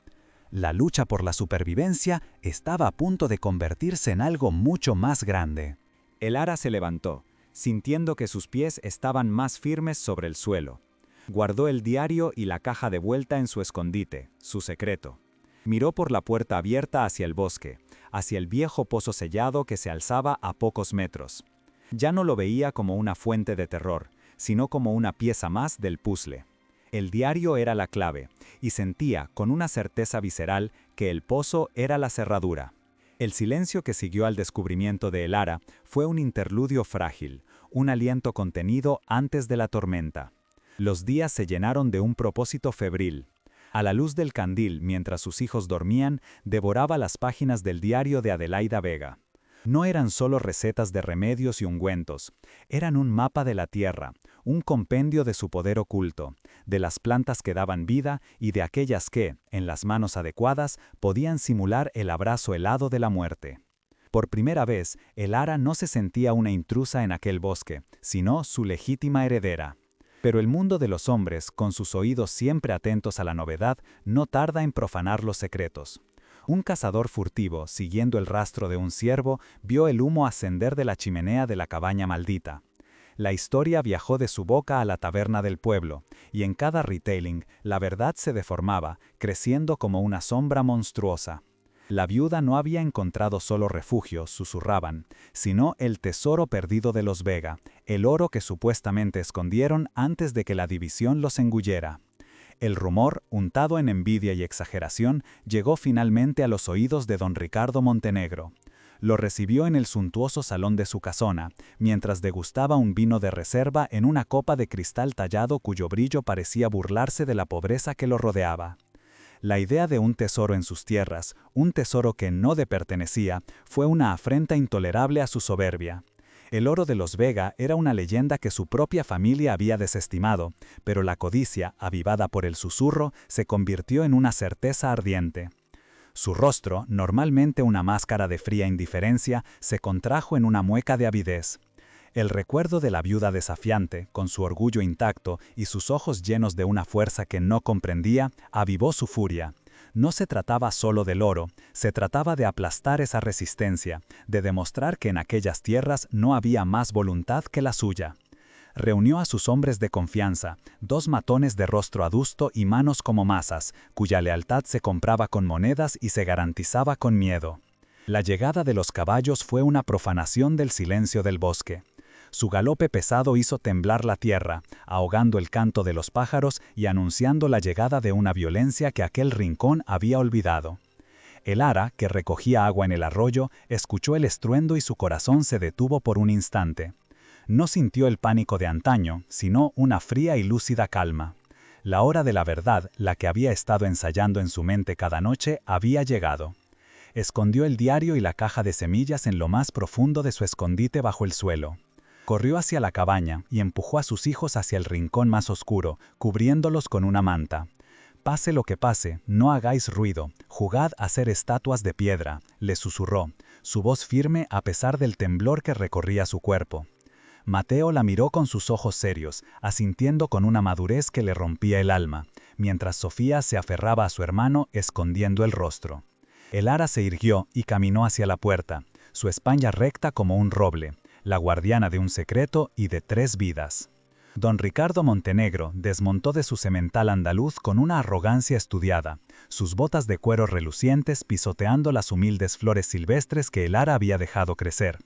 Speaker 2: La lucha por la supervivencia estaba a punto de convertirse en algo mucho más grande.
Speaker 3: El ara se levantó, sintiendo que sus pies estaban más firmes sobre el suelo. Guardó el diario y la caja de vuelta en su escondite, su secreto. Miró por la puerta abierta hacia el bosque, hacia el viejo pozo sellado que se alzaba a pocos metros. Ya no lo veía como una fuente de terror, sino como una pieza más del puzzle. El diario era la clave, y sentía con una certeza visceral que el pozo era la cerradura. El silencio que siguió al descubrimiento de El Ara fue un interludio frágil, un aliento contenido antes de la tormenta. Los días se llenaron de un propósito febril. A la luz del candil, mientras sus hijos dormían, devoraba las páginas del diario de Adelaida Vega. No eran solo recetas de remedios y ungüentos, eran un mapa de la tierra, un compendio de su poder oculto, de las plantas que daban vida y de aquellas que, en las manos adecuadas, podían simular el abrazo helado de la muerte. Por primera vez, El Ara no se sentía una intrusa en aquel bosque, sino su legítima heredera. Pero el mundo de los hombres, con sus oídos siempre atentos a la novedad, no tarda en profanar los secretos. Un cazador furtivo, siguiendo el rastro de un ciervo, vio el humo ascender de la chimenea de la cabaña maldita. La historia viajó de su boca a la taberna del pueblo, y en cada retelling la verdad se deformaba, creciendo como una sombra monstruosa. La viuda no había encontrado solo refugio, susurraban, sino el tesoro perdido de los Vega, el oro que supuestamente escondieron antes de que la división los engullera. El rumor, untado en envidia y exageración, llegó finalmente a los oídos de don Ricardo Montenegro. Lo recibió en el suntuoso salón de su casona, mientras degustaba un vino de reserva en una copa de cristal tallado cuyo brillo parecía burlarse de la pobreza que lo rodeaba. La idea de un tesoro en sus tierras, un tesoro que no le pertenecía, fue una afrenta intolerable a su soberbia. El oro de los Vega era una leyenda que su propia familia había desestimado, pero la codicia, avivada por el susurro, se convirtió en una certeza ardiente. Su rostro, normalmente una máscara de fría indiferencia, se contrajo en una mueca de avidez. El recuerdo de la viuda desafiante, con su orgullo intacto y sus ojos llenos de una fuerza que no comprendía, avivó su furia. No se trataba solo del oro, se trataba de aplastar esa resistencia, de demostrar que en aquellas tierras no había más voluntad que la suya. Reunió a sus hombres de confianza, 2 matones de rostro adusto y manos como masas, cuya lealtad se compraba con monedas y se garantizaba con miedo. La llegada de los caballos fue una profanación del silencio del bosque. Su galope pesado hizo temblar la tierra, ahogando el canto de los pájaros y anunciando la llegada de una violencia que aquel rincón había olvidado. El Ara, que recogía agua en el arroyo, escuchó el estruendo y su corazón se detuvo por un instante. No sintió el pánico de antaño, sino una fría y lúcida calma. La hora de la verdad, la que había estado ensayando en su mente cada noche, había llegado. Escondió el diario y la caja de semillas en lo más profundo de su escondite bajo el suelo. Corrió hacia la cabaña y empujó a sus hijos hacia el rincón más oscuro, cubriéndolos con una manta. «Pase lo que pase, no hagáis ruido, jugad a ser estatuas de piedra», le susurró, su voz firme a pesar del temblor que recorría su cuerpo. Mateo la miró con sus ojos serios, asintiendo con una madurez que le rompía el alma, mientras Sofía se aferraba a su hermano escondiendo el rostro. El Ara se irguió y caminó hacia la puerta, su espalda recta como un roble, la guardiana de un secreto y de 3 vidas. Don Ricardo Montenegro desmontó de su semental andaluz con una arrogancia estudiada, sus botas de cuero relucientes pisoteando las humildes flores silvestres que el Ara había dejado crecer.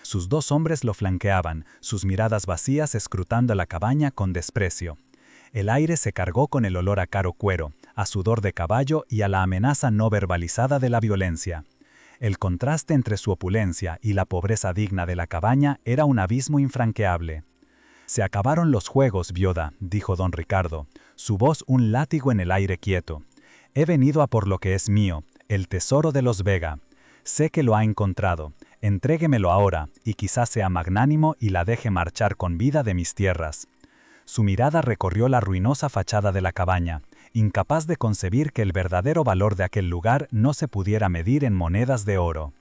Speaker 3: Sus 2 hombres lo flanqueaban, sus miradas vacías escrutando la cabaña con desprecio. El aire se cargó con el olor a caro cuero, a sudor de caballo y a la amenaza no verbalizada de la violencia.
Speaker 2: El contraste entre su opulencia y la pobreza digna de la cabaña era un abismo infranqueable. «Se acabaron los juegos, viuda», dijo don Ricardo, su voz un látigo en el aire quieto. «He venido a por lo que es mío, el tesoro de los Vega. Sé que lo ha encontrado. Entréguemelo ahora, y quizás sea magnánimo y la deje marchar con vida de mis tierras». Su mirada recorrió la ruinosa fachada de la cabaña, incapaz de concebir que el verdadero valor de aquel lugar no se pudiera medir en monedas de oro.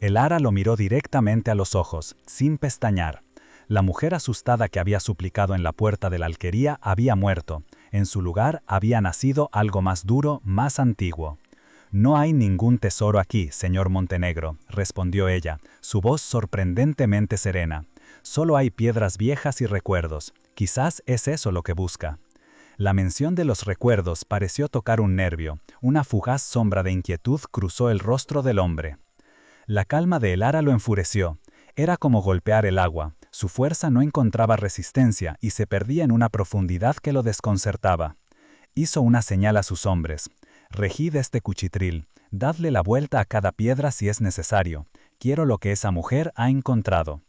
Speaker 2: El ara lo miró directamente a los ojos, sin pestañear. La mujer asustada que había suplicado en la puerta de la alquería había muerto. En su lugar había nacido algo más duro, más antiguo. «No hay ningún tesoro aquí, señor Montenegro», respondió ella, su voz sorprendentemente serena. «Solo hay piedras viejas y recuerdos. Quizás es eso lo que busca». La mención de los recuerdos pareció tocar un nervio. Una fugaz sombra de inquietud cruzó el rostro del hombre. La calma de el ara lo enfureció. Era como golpear el agua. Su fuerza no encontraba resistencia y se perdía en una profundidad que lo desconcertaba. Hizo una señal a sus hombres. «Regid este cuchitril. Dadle la vuelta a cada piedra si es necesario. Quiero lo que esa mujer ha encontrado».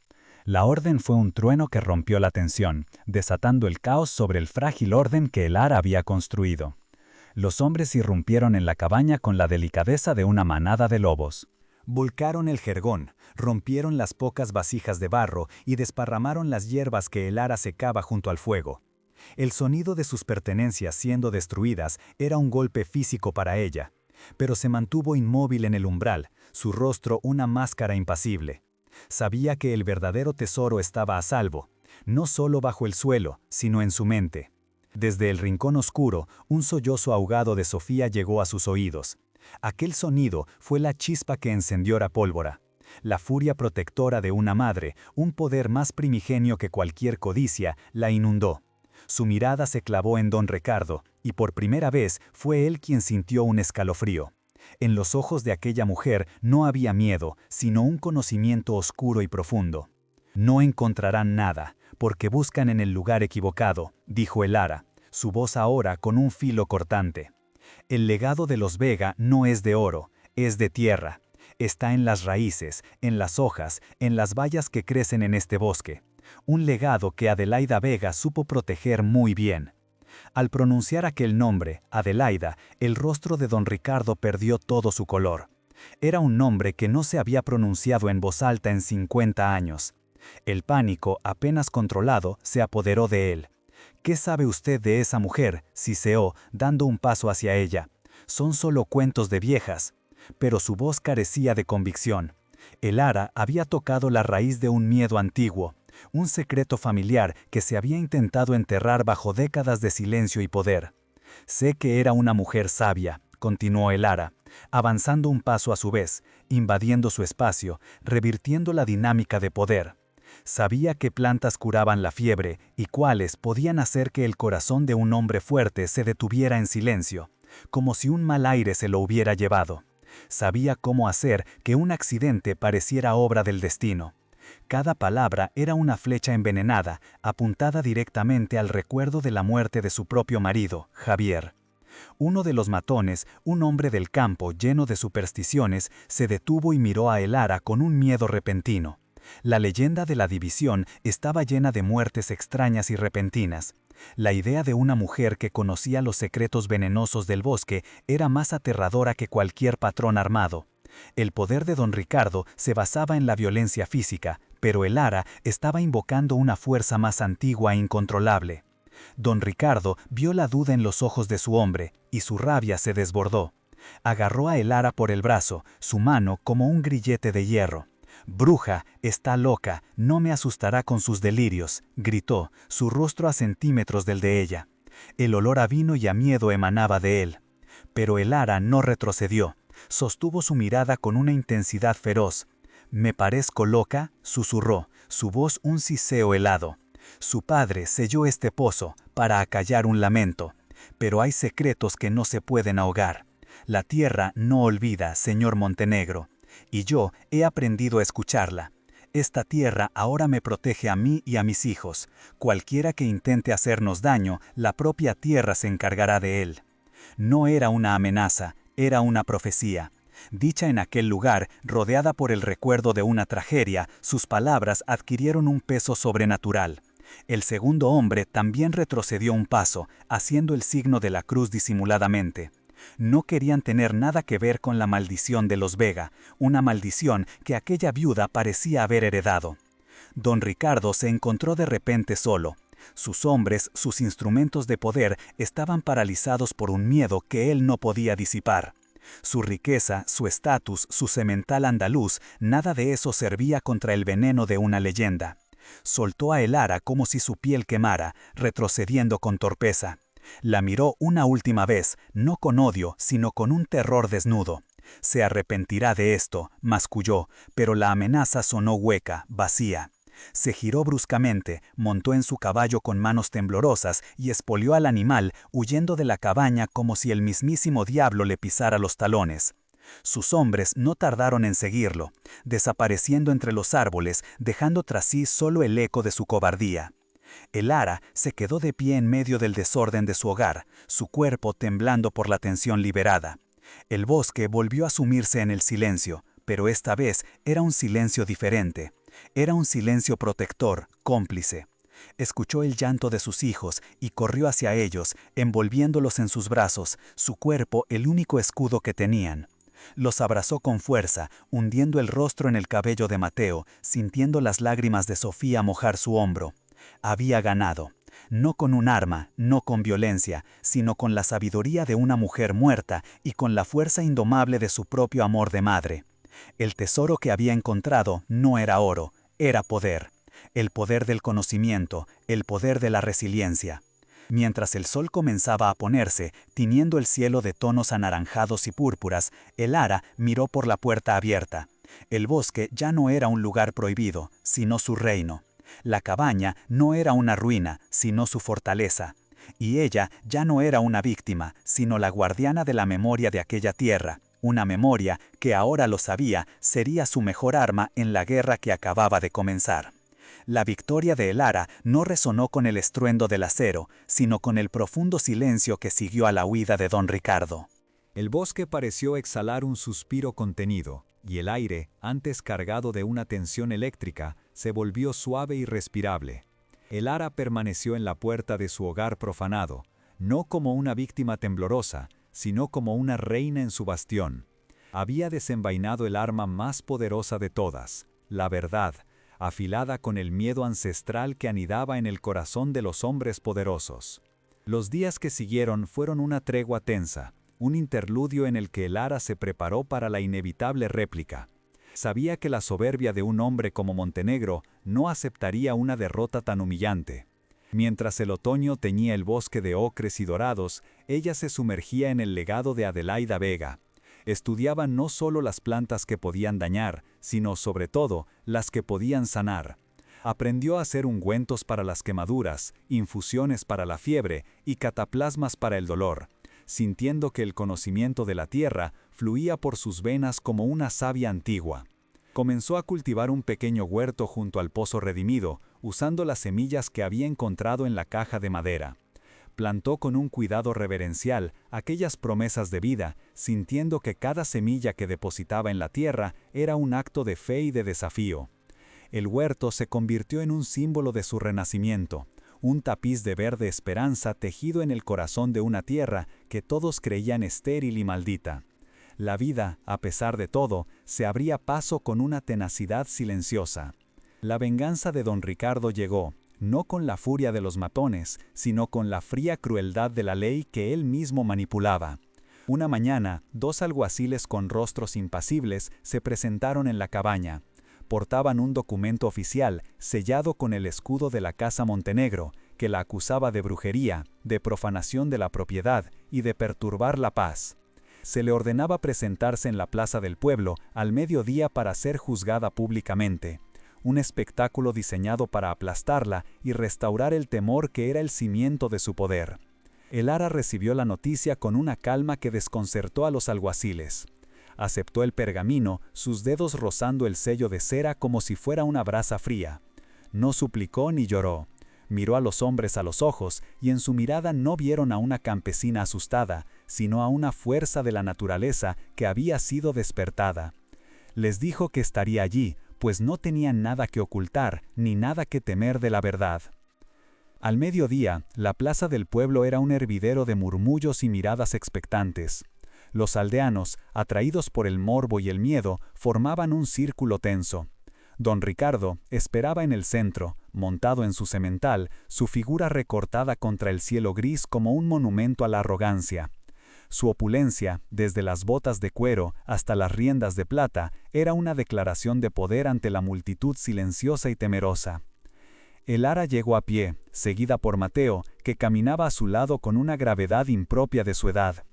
Speaker 2: La orden fue un trueno que rompió la tensión, desatando el caos sobre el frágil orden que el ara había construido. Los hombres irrumpieron en la cabaña con la delicadeza de una manada de lobos.
Speaker 3: Volcaron el jergón, rompieron las pocas vasijas de barro y desparramaron las hierbas que el ara secaba junto al fuego. El sonido de sus pertenencias siendo destruidas era un golpe físico para ella, pero se mantuvo inmóvil en el umbral, su rostro una máscara impasible. Sabía que el verdadero tesoro estaba a salvo, no solo bajo el suelo, sino en su mente. Desde el rincón oscuro, un sollozo ahogado de Sofía llegó a sus oídos. Aquel sonido fue la chispa que encendió la pólvora. La furia protectora de una madre, un poder más primigenio que cualquier codicia, la inundó. Su mirada se clavó en don Ricardo, y por primera vez fue él quien sintió un escalofrío. En los ojos de aquella mujer no había miedo, sino un conocimiento oscuro y profundo. «No encontrarán nada, porque buscan en el lugar equivocado», dijo el ara, su voz ahora con un filo cortante. «El legado de los Vega no es de oro, es de tierra. Está en las raíces, en las hojas, en las bayas que crecen en este bosque. Un legado que Adelaida Vega supo proteger muy bien». Al pronunciar aquel nombre, Adelaida, el rostro de don Ricardo perdió todo su color. Era un nombre que no se había pronunciado en voz alta en 50 años. El pánico, apenas controlado, se apoderó de él. «¿Qué sabe usted de esa mujer?», siseó, dando un paso hacia ella. «Son solo cuentos de viejas». Pero su voz carecía de convicción. El ara había tocado la raíz de un miedo antiguo, un secreto familiar que se había intentado enterrar bajo décadas de silencio y poder. «Sé que era una mujer sabia», continuó el ara, avanzando un paso a su vez, invadiendo su espacio, revirtiendo la dinámica de poder. «Sabía qué plantas curaban la fiebre y cuáles podían hacer que el corazón de un hombre fuerte se detuviera en silencio, como si un mal aire se lo hubiera llevado. Sabía cómo hacer que un accidente pareciera obra del destino. Cada palabra era una flecha envenenada, apuntada directamente al recuerdo de la muerte de su propio marido, Javier. Uno de los matones, un hombre del campo lleno de supersticiones, se detuvo y miró a el ara con un miedo repentino. La leyenda de la división estaba llena de muertes extrañas y repentinas. La idea de una mujer que conocía los secretos venenosos del bosque era más aterradora que cualquier patrón armado. El poder de don Ricardo se basaba en la violencia física, pero el ara estaba invocando una fuerza más antigua e incontrolable. Don Ricardo vio la duda en los ojos de su hombre, y su rabia se desbordó. Agarró a el ara por el brazo, su mano como un grillete de hierro. «Bruja, está loca, no me asustará con sus delirios», gritó, su rostro a centímetros del de ella. El olor a vino y a miedo emanaba de él. Pero el ara no retrocedió. Sostuvo su mirada con una intensidad feroz. «¿Me parezco loca?», susurró, su voz un siseo helado. «Su padre selló este pozo para acallar un lamento, pero hay secretos que no se pueden ahogar. La tierra no olvida, señor Montenegro, y yo he aprendido a escucharla. Esta tierra ahora me protege a mí y a mis hijos. Cualquiera que intente hacernos daño, la propia tierra se encargará de él». No era una amenaza, era una profecía.
Speaker 2: Dicha en aquel lugar, rodeada por el recuerdo de una tragedia, sus palabras adquirieron un peso sobrenatural. El segundo hombre también retrocedió un paso, haciendo el signo de la cruz disimuladamente. No querían tener nada que ver con la maldición de los Vega, una maldición que aquella viuda parecía haber heredado. Don Ricardo se encontró de repente solo. Sus hombres, sus instrumentos de poder, estaban paralizados por un miedo que él no podía disipar. Su riqueza, su estatus, su semental andaluz, nada de eso servía contra el veneno de una leyenda. Soltó a Elara como si su piel quemara, retrocediendo con torpeza. La miró una última vez, no con odio, sino con un terror desnudo. Se arrepentirá de esto, masculló, pero la amenaza sonó hueca, vacía. Se giró bruscamente, montó en su caballo con manos temblorosas y espolió al animal, huyendo de la cabaña como si el mismísimo diablo le pisara los talones. Sus hombres no tardaron en seguirlo, desapareciendo entre los árboles, dejando tras sí solo el eco de su cobardía. Elara se quedó de pie en medio del desorden de su hogar, su cuerpo temblando por la tensión liberada. El bosque volvió a sumirse en el silencio, pero esta vez era un silencio diferente. Era un silencio protector, cómplice. Escuchó el llanto de sus hijos y corrió hacia ellos, envolviéndolos en sus brazos, su cuerpo el único escudo que tenían. Los abrazó con fuerza, hundiendo el rostro en el cabello de Mateo, sintiendo las lágrimas de Sofía mojar su hombro. Había ganado, no con un arma, no con violencia, sino con la sabiduría de una mujer muerta y con la fuerza indomable de su propio amor de madre. El tesoro que había encontrado no era oro, era poder. El poder del conocimiento, el poder de la resiliencia. Mientras el sol comenzaba a ponerse, tiñendo el cielo de tonos anaranjados y púrpuras, Elara miró por la puerta abierta. El bosque ya no era un lugar prohibido, sino su reino. La cabaña no era una ruina, sino su fortaleza. Y ella ya no era una víctima, sino la guardiana de la memoria de aquella tierra. Una memoria que ahora lo sabía sería su mejor arma en la guerra que acababa de comenzar. La victoria de Elara no resonó con el estruendo del acero, sino con el profundo silencio que siguió a la huida de don Ricardo.
Speaker 1: El bosque pareció exhalar un suspiro contenido, y el aire, antes cargado de una tensión eléctrica, se volvió suave y respirable. Elara permaneció en la puerta de su hogar profanado, no como una víctima temblorosa, sino como una reina en su bastión. Había desenvainado el arma más poderosa de todas, la verdad, afilada con el miedo ancestral que anidaba en el corazón de los hombres poderosos. Los días que siguieron fueron una tregua tensa, un interludio en el que Elara se preparó para la inevitable réplica. Sabía que la soberbia de un hombre como Montenegro no aceptaría una derrota tan humillante. Mientras el otoño teñía el bosque de ocres y dorados, ella se sumergía en el legado de Adelaida Vega. Estudiaba no solo las plantas que podían dañar, sino sobre todo las que podían sanar. Aprendió a hacer ungüentos para las quemaduras, infusiones para la fiebre y cataplasmas para el dolor, sintiendo que el conocimiento de la tierra fluía por sus venas como una savia antigua. Comenzó a cultivar un pequeño huerto junto al pozo redimido, usando las semillas que había encontrado en la caja de madera. Plantó con un cuidado reverencial aquellas promesas de vida, sintiendo que cada semilla que depositaba en la tierra era un acto de fe y de desafío. El huerto se convirtió en un símbolo de su renacimiento, un tapiz de verde esperanza tejido en el corazón de una tierra que todos creían estéril y maldita. La vida, a pesar de todo, se abría paso con una tenacidad silenciosa. La venganza de don Ricardo llegó, no con la furia de los matones, sino con la fría crueldad de la ley que él mismo manipulaba. Una mañana, 2 alguaciles con rostros impasibles se presentaron en la cabaña. Portaban un documento oficial, sellado con el escudo de la Casa Montenegro, que la acusaba de brujería, de profanación de la propiedad y de perturbar la paz. Se le ordenaba presentarse en la plaza del pueblo al mediodía para ser juzgada públicamente. Un espectáculo diseñado para aplastarla y restaurar el temor que era el cimiento de su poder. Elara recibió la noticia con una calma que desconcertó a los alguaciles. Aceptó el pergamino, sus dedos rozando el sello de cera como si fuera una brasa fría. No suplicó ni lloró. Miró a los hombres a los ojos y en su mirada no vieron a una campesina asustada,
Speaker 2: sino a una fuerza de la naturaleza que había sido despertada. Les dijo que estaría allí, pues no tenían nada que ocultar, ni nada que temer de la verdad. Al mediodía, la plaza del pueblo era un hervidero de murmullos y miradas expectantes. Los aldeanos, atraídos por el morbo y el miedo, formaban un círculo tenso. Don Ricardo esperaba en el centro, montado en su semental, su figura recortada contra el cielo gris como un monumento a la arrogancia. Su opulencia, desde las botas de cuero hasta las riendas de plata, era una declaración de poder ante la multitud silenciosa y temerosa. El ara llegó a pie, seguida por Mateo, que caminaba a su lado con una gravedad impropia de su edad.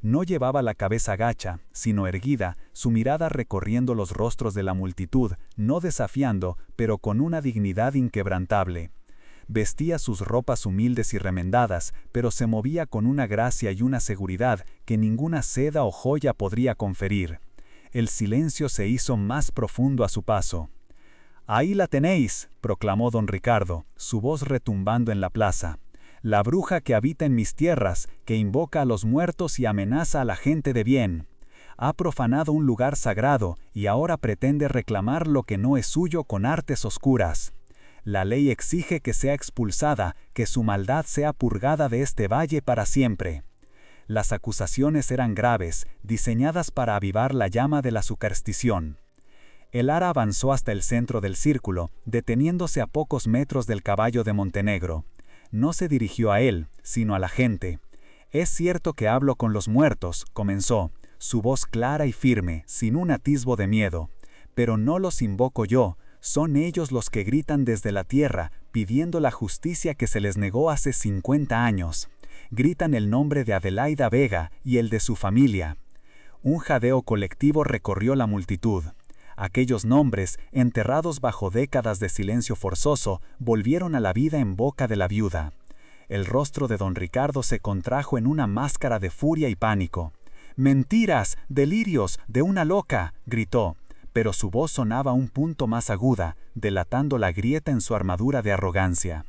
Speaker 2: No llevaba la cabeza gacha, sino erguida, su mirada recorriendo los rostros de la multitud, no desafiando, pero con una dignidad inquebrantable. Vestía sus ropas humildes y remendadas, pero se movía con una gracia y una seguridad que ninguna seda o joya podría conferir. El silencio se hizo más profundo a su paso. «Ahí la tenéis», proclamó don Ricardo, su voz retumbando en la plaza. «La bruja que habita en mis tierras, que invoca a los muertos y amenaza a la gente de bien. Ha profanado un lugar sagrado y ahora pretende reclamar lo que no es suyo con artes oscuras. La ley exige que sea expulsada, que su maldad sea purgada de este valle para siempre». Las acusaciones eran graves, diseñadas para avivar la llama de la superstición. El ara avanzó hasta el centro del círculo, deteniéndose a pocos metros del caballo de Montenegro. No se dirigió a él, sino a la gente. «Es cierto que hablo con los muertos», comenzó, su voz clara y firme, sin un atisbo de miedo. «Pero no los invoco yo, son ellos los que gritan desde la tierra, pidiendo la justicia que se les negó hace 50 años. Gritan el nombre de Adelaida Vega y el de su familia». Un jadeo colectivo recorrió la multitud. Aquellos nombres, enterrados bajo décadas de silencio forzoso, volvieron a la vida en boca de la viuda. El rostro de don Ricardo se contrajo en una máscara de furia y pánico. «¡Mentiras! ¡Delirios! ¡De una loca!», gritó, pero su voz sonaba un punto más aguda, delatando la grieta en su armadura de arrogancia.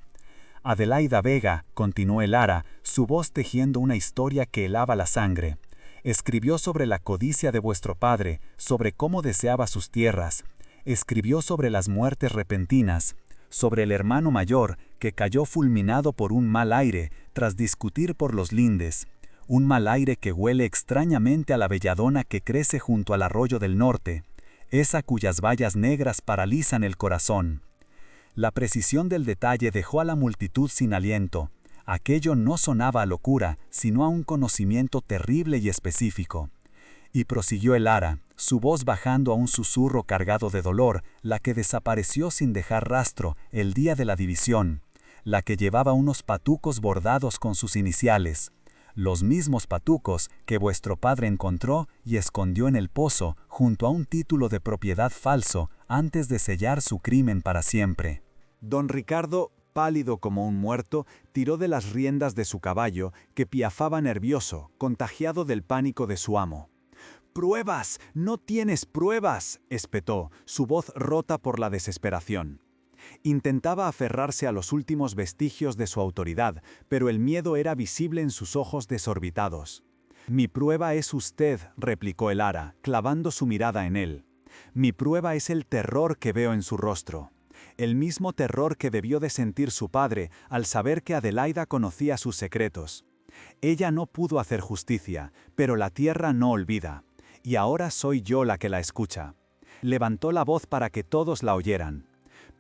Speaker 2: «Adelaida Vega», continuó el ara, su voz tejiendo una historia que helaba la sangre. «Escribió sobre la codicia de vuestro padre, sobre cómo deseaba sus tierras. Escribió sobre las muertes repentinas, sobre el hermano mayor que cayó fulminado por un mal aire tras discutir por los lindes. Un mal aire que huele extrañamente a la belladona que crece junto al arroyo del norte, esa cuyas bayas negras paralizan el corazón». La precisión del detalle dejó a la multitud sin aliento. Aquello no sonaba a locura, sino a un conocimiento terrible y específico. Y prosiguió el ara, su voz bajando a un susurro cargado de dolor, la que desapareció sin dejar rastro el día de la división, la que llevaba unos patucos bordados con sus iniciales, los mismos patucos que vuestro padre encontró y escondió en el pozo junto a un título de propiedad falso antes de sellar su crimen para siempre.
Speaker 3: Don Ricardo, pálido como un muerto, tiró de las riendas de su caballo, que piafaba nervioso, contagiado del pánico de su amo. «¡Pruebas! ¡No tienes pruebas!», espetó, su voz rota por la desesperación. Intentaba aferrarse a los últimos vestigios de su autoridad, pero el miedo era visible en sus ojos desorbitados. «Mi prueba es usted», replicó el ara, clavando su mirada en él. «Mi prueba es el terror que veo en su rostro. El mismo terror que debió de sentir su padre al saber que Adelaida conocía sus secretos. Ella no pudo hacer justicia, pero la tierra no olvida, y ahora soy yo la que la escucha». Levantó la voz para que todos la oyeran.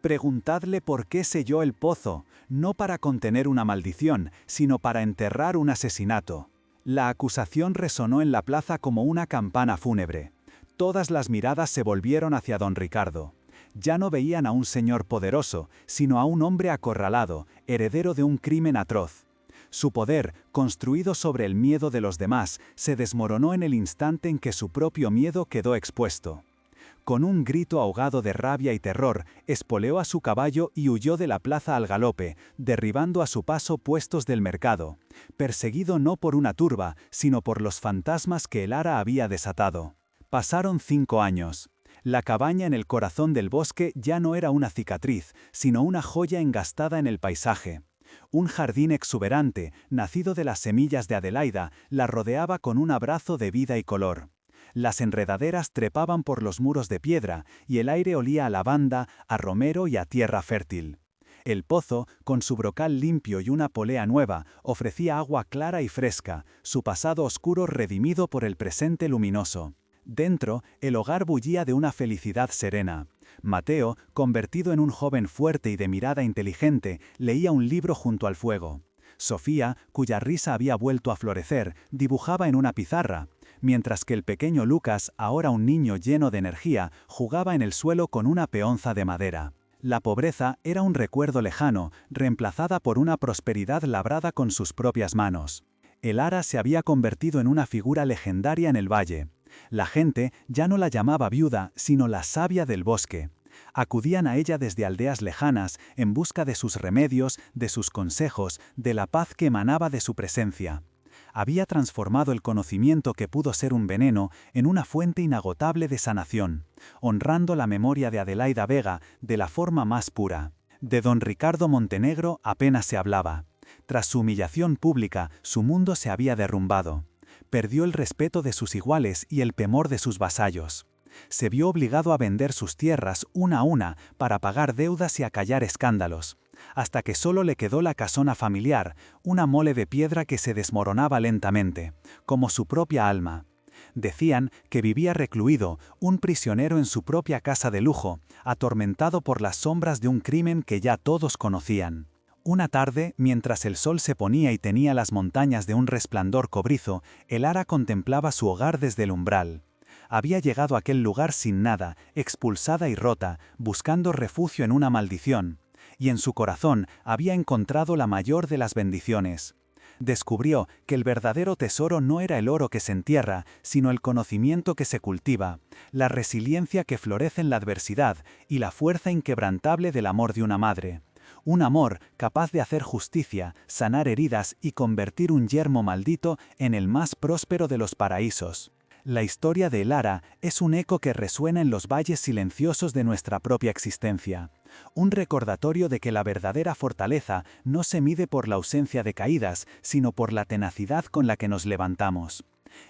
Speaker 3: «Preguntadle por qué selló el pozo, no para contener una maldición, sino para enterrar un asesinato». La acusación resonó en la plaza como una campana fúnebre. Todas las miradas se volvieron hacia don Ricardo. Ya no veían a un señor poderoso, sino a un hombre acorralado, heredero de un crimen atroz. Su poder, construido sobre el miedo de los demás, se desmoronó en el instante en que su propio miedo quedó expuesto. Con un grito ahogado de rabia y terror, espoleó a su caballo y huyó de la plaza al galope, derribando a su paso puestos del mercado, perseguido no por una turba, sino por los fantasmas que el ara había desatado. Pasaron 5 años. La cabaña en el corazón del bosque ya no era una cicatriz, sino una joya engastada en el paisaje. Un jardín exuberante, nacido de las semillas de Adelaida, la rodeaba con un abrazo de vida y color. Las enredaderas trepaban por los muros de piedra y el aire olía a lavanda, a romero y a tierra fértil. El pozo, con su brocal limpio y una polea nueva, ofrecía agua clara y fresca, su pasado oscuro redimido por el presente luminoso. Dentro, el hogar bullía de una felicidad serena. Mateo, convertido en un joven fuerte y de mirada inteligente, leía un libro junto al fuego. Sofía, cuya risa había vuelto a florecer, dibujaba en una pizarra, mientras que el pequeño Lucas, ahora un niño lleno de energía, jugaba en el suelo con una peonza de madera. La pobreza era un recuerdo lejano, reemplazada por una prosperidad labrada con sus propias manos. El ara se había convertido en una figura legendaria en el valle. La gente ya no la llamaba viuda, sino la sabia del bosque. Acudían a ella desde aldeas lejanas en busca de sus remedios, de sus consejos, de la paz que emanaba de su presencia. Había transformado el conocimiento que pudo ser un veneno en una fuente inagotable de sanación, honrando la memoria de Adelaida Vega de la forma más pura. De don Ricardo Montenegro apenas se hablaba. Tras su humillación pública, su mundo se había derrumbado. Perdió el respeto de sus iguales y el temor de sus vasallos. Se vio obligado a vender sus tierras una a una para pagar deudas y acallar escándalos, hasta que solo le quedó la casona familiar, una mole de piedra que se desmoronaba lentamente, como su propia alma. Decían que vivía recluido, un prisionero en su propia casa de lujo, atormentado por las sombras de un crimen que ya todos conocían. Una tarde, mientras el sol se ponía y tenía las montañas de un resplandor cobrizo, el ara contemplaba su hogar desde el umbral. Había llegado a aquel lugar sin nada, expulsada y rota, buscando refugio en una maldición, y en su corazón había encontrado la mayor de las bendiciones. Descubrió que el verdadero tesoro no era el oro que se entierra, sino el conocimiento que se cultiva, la resiliencia que florece en la adversidad y la fuerza inquebrantable del amor de una madre. Un amor capaz de hacer justicia, sanar heridas y convertir un yermo maldito en el más próspero de los paraísos. La historia de El Ara es un eco que resuena en los valles silenciosos de nuestra propia existencia. Un recordatorio de que la verdadera fortaleza no se mide por la ausencia de caídas, sino por la tenacidad con la que nos levantamos.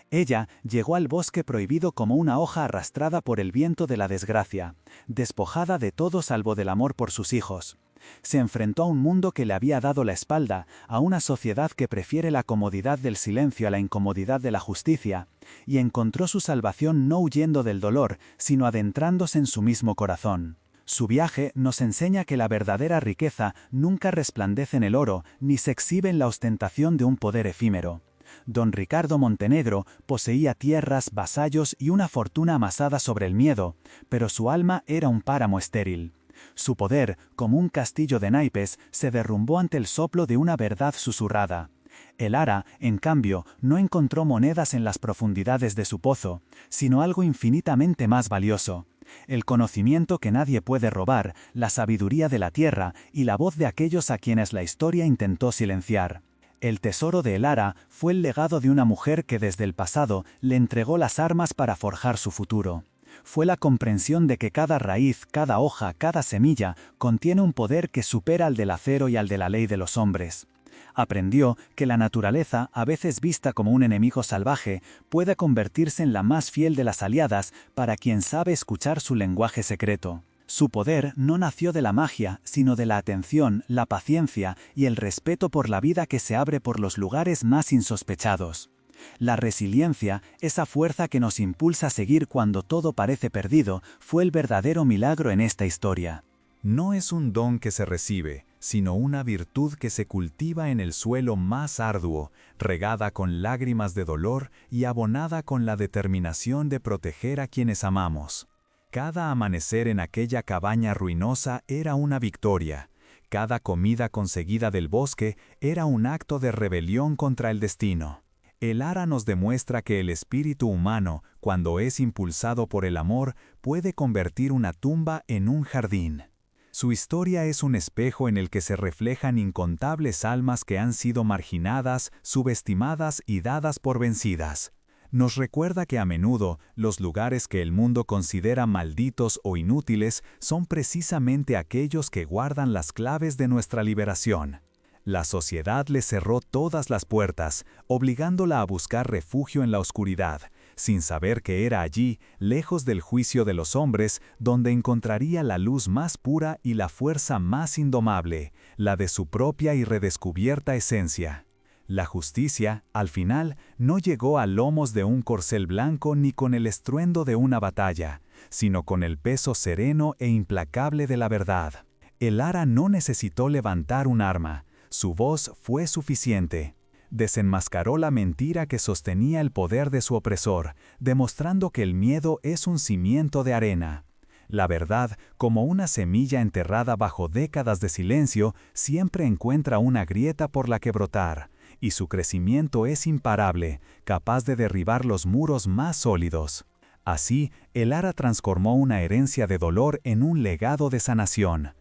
Speaker 3: Ella llegó al bosque prohibido como una hoja arrastrada por el viento de la desgracia, despojada de todo salvo del amor por sus hijos. Se enfrentó a un mundo que le había dado la espalda, a una sociedad que prefiere la comodidad del silencio a la incomodidad de la justicia, y encontró su salvación no huyendo del dolor, sino adentrándose en su mismo corazón. Su viaje nos enseña que la verdadera riqueza nunca resplandece en el oro, ni se exhibe en la ostentación de un poder efímero. Don Ricardo Montenegro poseía tierras, vasallos y una fortuna amasada sobre el miedo, pero su alma era un páramo estéril. Su poder, como un castillo de naipes, se derrumbó ante el soplo de una verdad susurrada. El ara, en cambio, no encontró monedas en las profundidades de su pozo, sino algo infinitamente más valioso: el conocimiento que nadie puede robar, la sabiduría de la tierra y la voz de aquellos a quienes la historia intentó silenciar. El tesoro de El Ara fue el legado de una mujer que desde el pasado le entregó las armas para forjar su futuro. Fue la comprensión de que cada raíz, cada hoja, cada semilla contiene un poder que supera al del acero y al de la ley de los hombres. Aprendió que la naturaleza, a veces vista como un enemigo salvaje, puede convertirse en la más fiel de las aliadas para quien sabe escuchar su lenguaje secreto. Su poder no nació de la magia, sino de la atención, la paciencia y el respeto por la vida que se abre por los lugares más insospechados. La resiliencia, esa fuerza que nos impulsa a seguir cuando todo parece perdido, fue el verdadero milagro en esta historia.
Speaker 1: No es un don que se recibe, sino una virtud que se cultiva en el suelo más arduo, regada con lágrimas de dolor y abonada con la determinación de proteger a quienes amamos. Cada amanecer en aquella cabaña ruinosa era una victoria. Cada comida conseguida del bosque era un acto de rebelión contra el destino. El ara nos demuestra que el espíritu humano, cuando es impulsado por el amor, puede convertir una tumba en un jardín. Su historia es un espejo en el que se reflejan incontables almas que han sido marginadas, subestimadas y dadas por vencidas. Nos recuerda que a menudo los lugares que el mundo considera malditos o inútiles son precisamente aquellos que guardan las claves de nuestra liberación.
Speaker 2: La sociedad le cerró todas las puertas, obligándola a buscar refugio en la oscuridad, sin saber que era allí, lejos del juicio de los hombres, donde encontraría la luz más pura y la fuerza más indomable, la de su propia y redescubierta esencia. La justicia, al final, no llegó a lomos de un corcel blanco ni con el estruendo de una batalla, sino con el peso sereno e implacable de la verdad. Elara no necesitó levantar un arma, su voz fue suficiente. Desenmascaró la mentira que sostenía el poder de su opresor, demostrando que el miedo es un cimiento de arena. La verdad, como una semilla enterrada bajo décadas de silencio, siempre encuentra una grieta por la que brotar, y su crecimiento es imparable, capaz de derribar los muros más sólidos. Así, Elara transformó una herencia de dolor en un legado de sanación.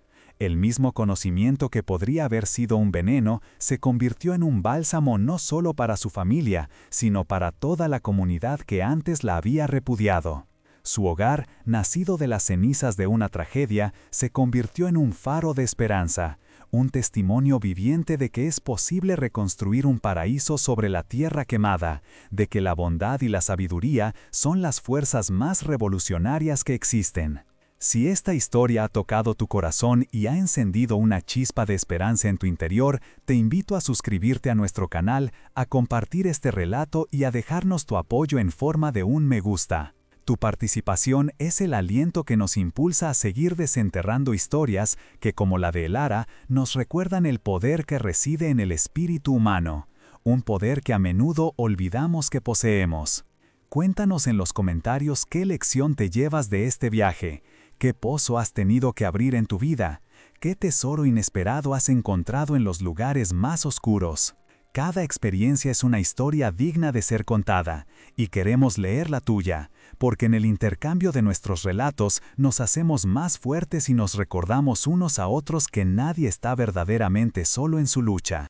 Speaker 2: El mismo conocimiento que podría haber sido un veneno se convirtió en un bálsamo no solo para su familia, sino para toda la comunidad que antes la había repudiado. Su hogar, nacido de las cenizas de una tragedia, se convirtió en un faro de esperanza, un testimonio viviente de que es posible reconstruir un paraíso sobre la tierra quemada, de que la bondad y la sabiduría son las fuerzas más revolucionarias que existen. Si esta historia ha tocado tu corazón y ha encendido una chispa de esperanza en tu interior, te invito a suscribirte a nuestro canal, a compartir este relato y a dejarnos tu apoyo en forma de un me gusta. Tu participación es el aliento que nos impulsa a seguir desenterrando historias que, como la de Elara, nos recuerdan el poder que reside en el espíritu humano, un poder que a menudo olvidamos que poseemos. Cuéntanos en los comentarios qué lección te llevas de este viaje. ¿Qué pozo has tenido que abrir en tu vida? ¿Qué tesoro inesperado has encontrado en los lugares más oscuros? Cada experiencia es una historia digna de ser contada, y queremos leer la tuya, porque en el intercambio de nuestros relatos nos hacemos más fuertes y nos recordamos unos a otros que nadie está verdaderamente solo en su lucha.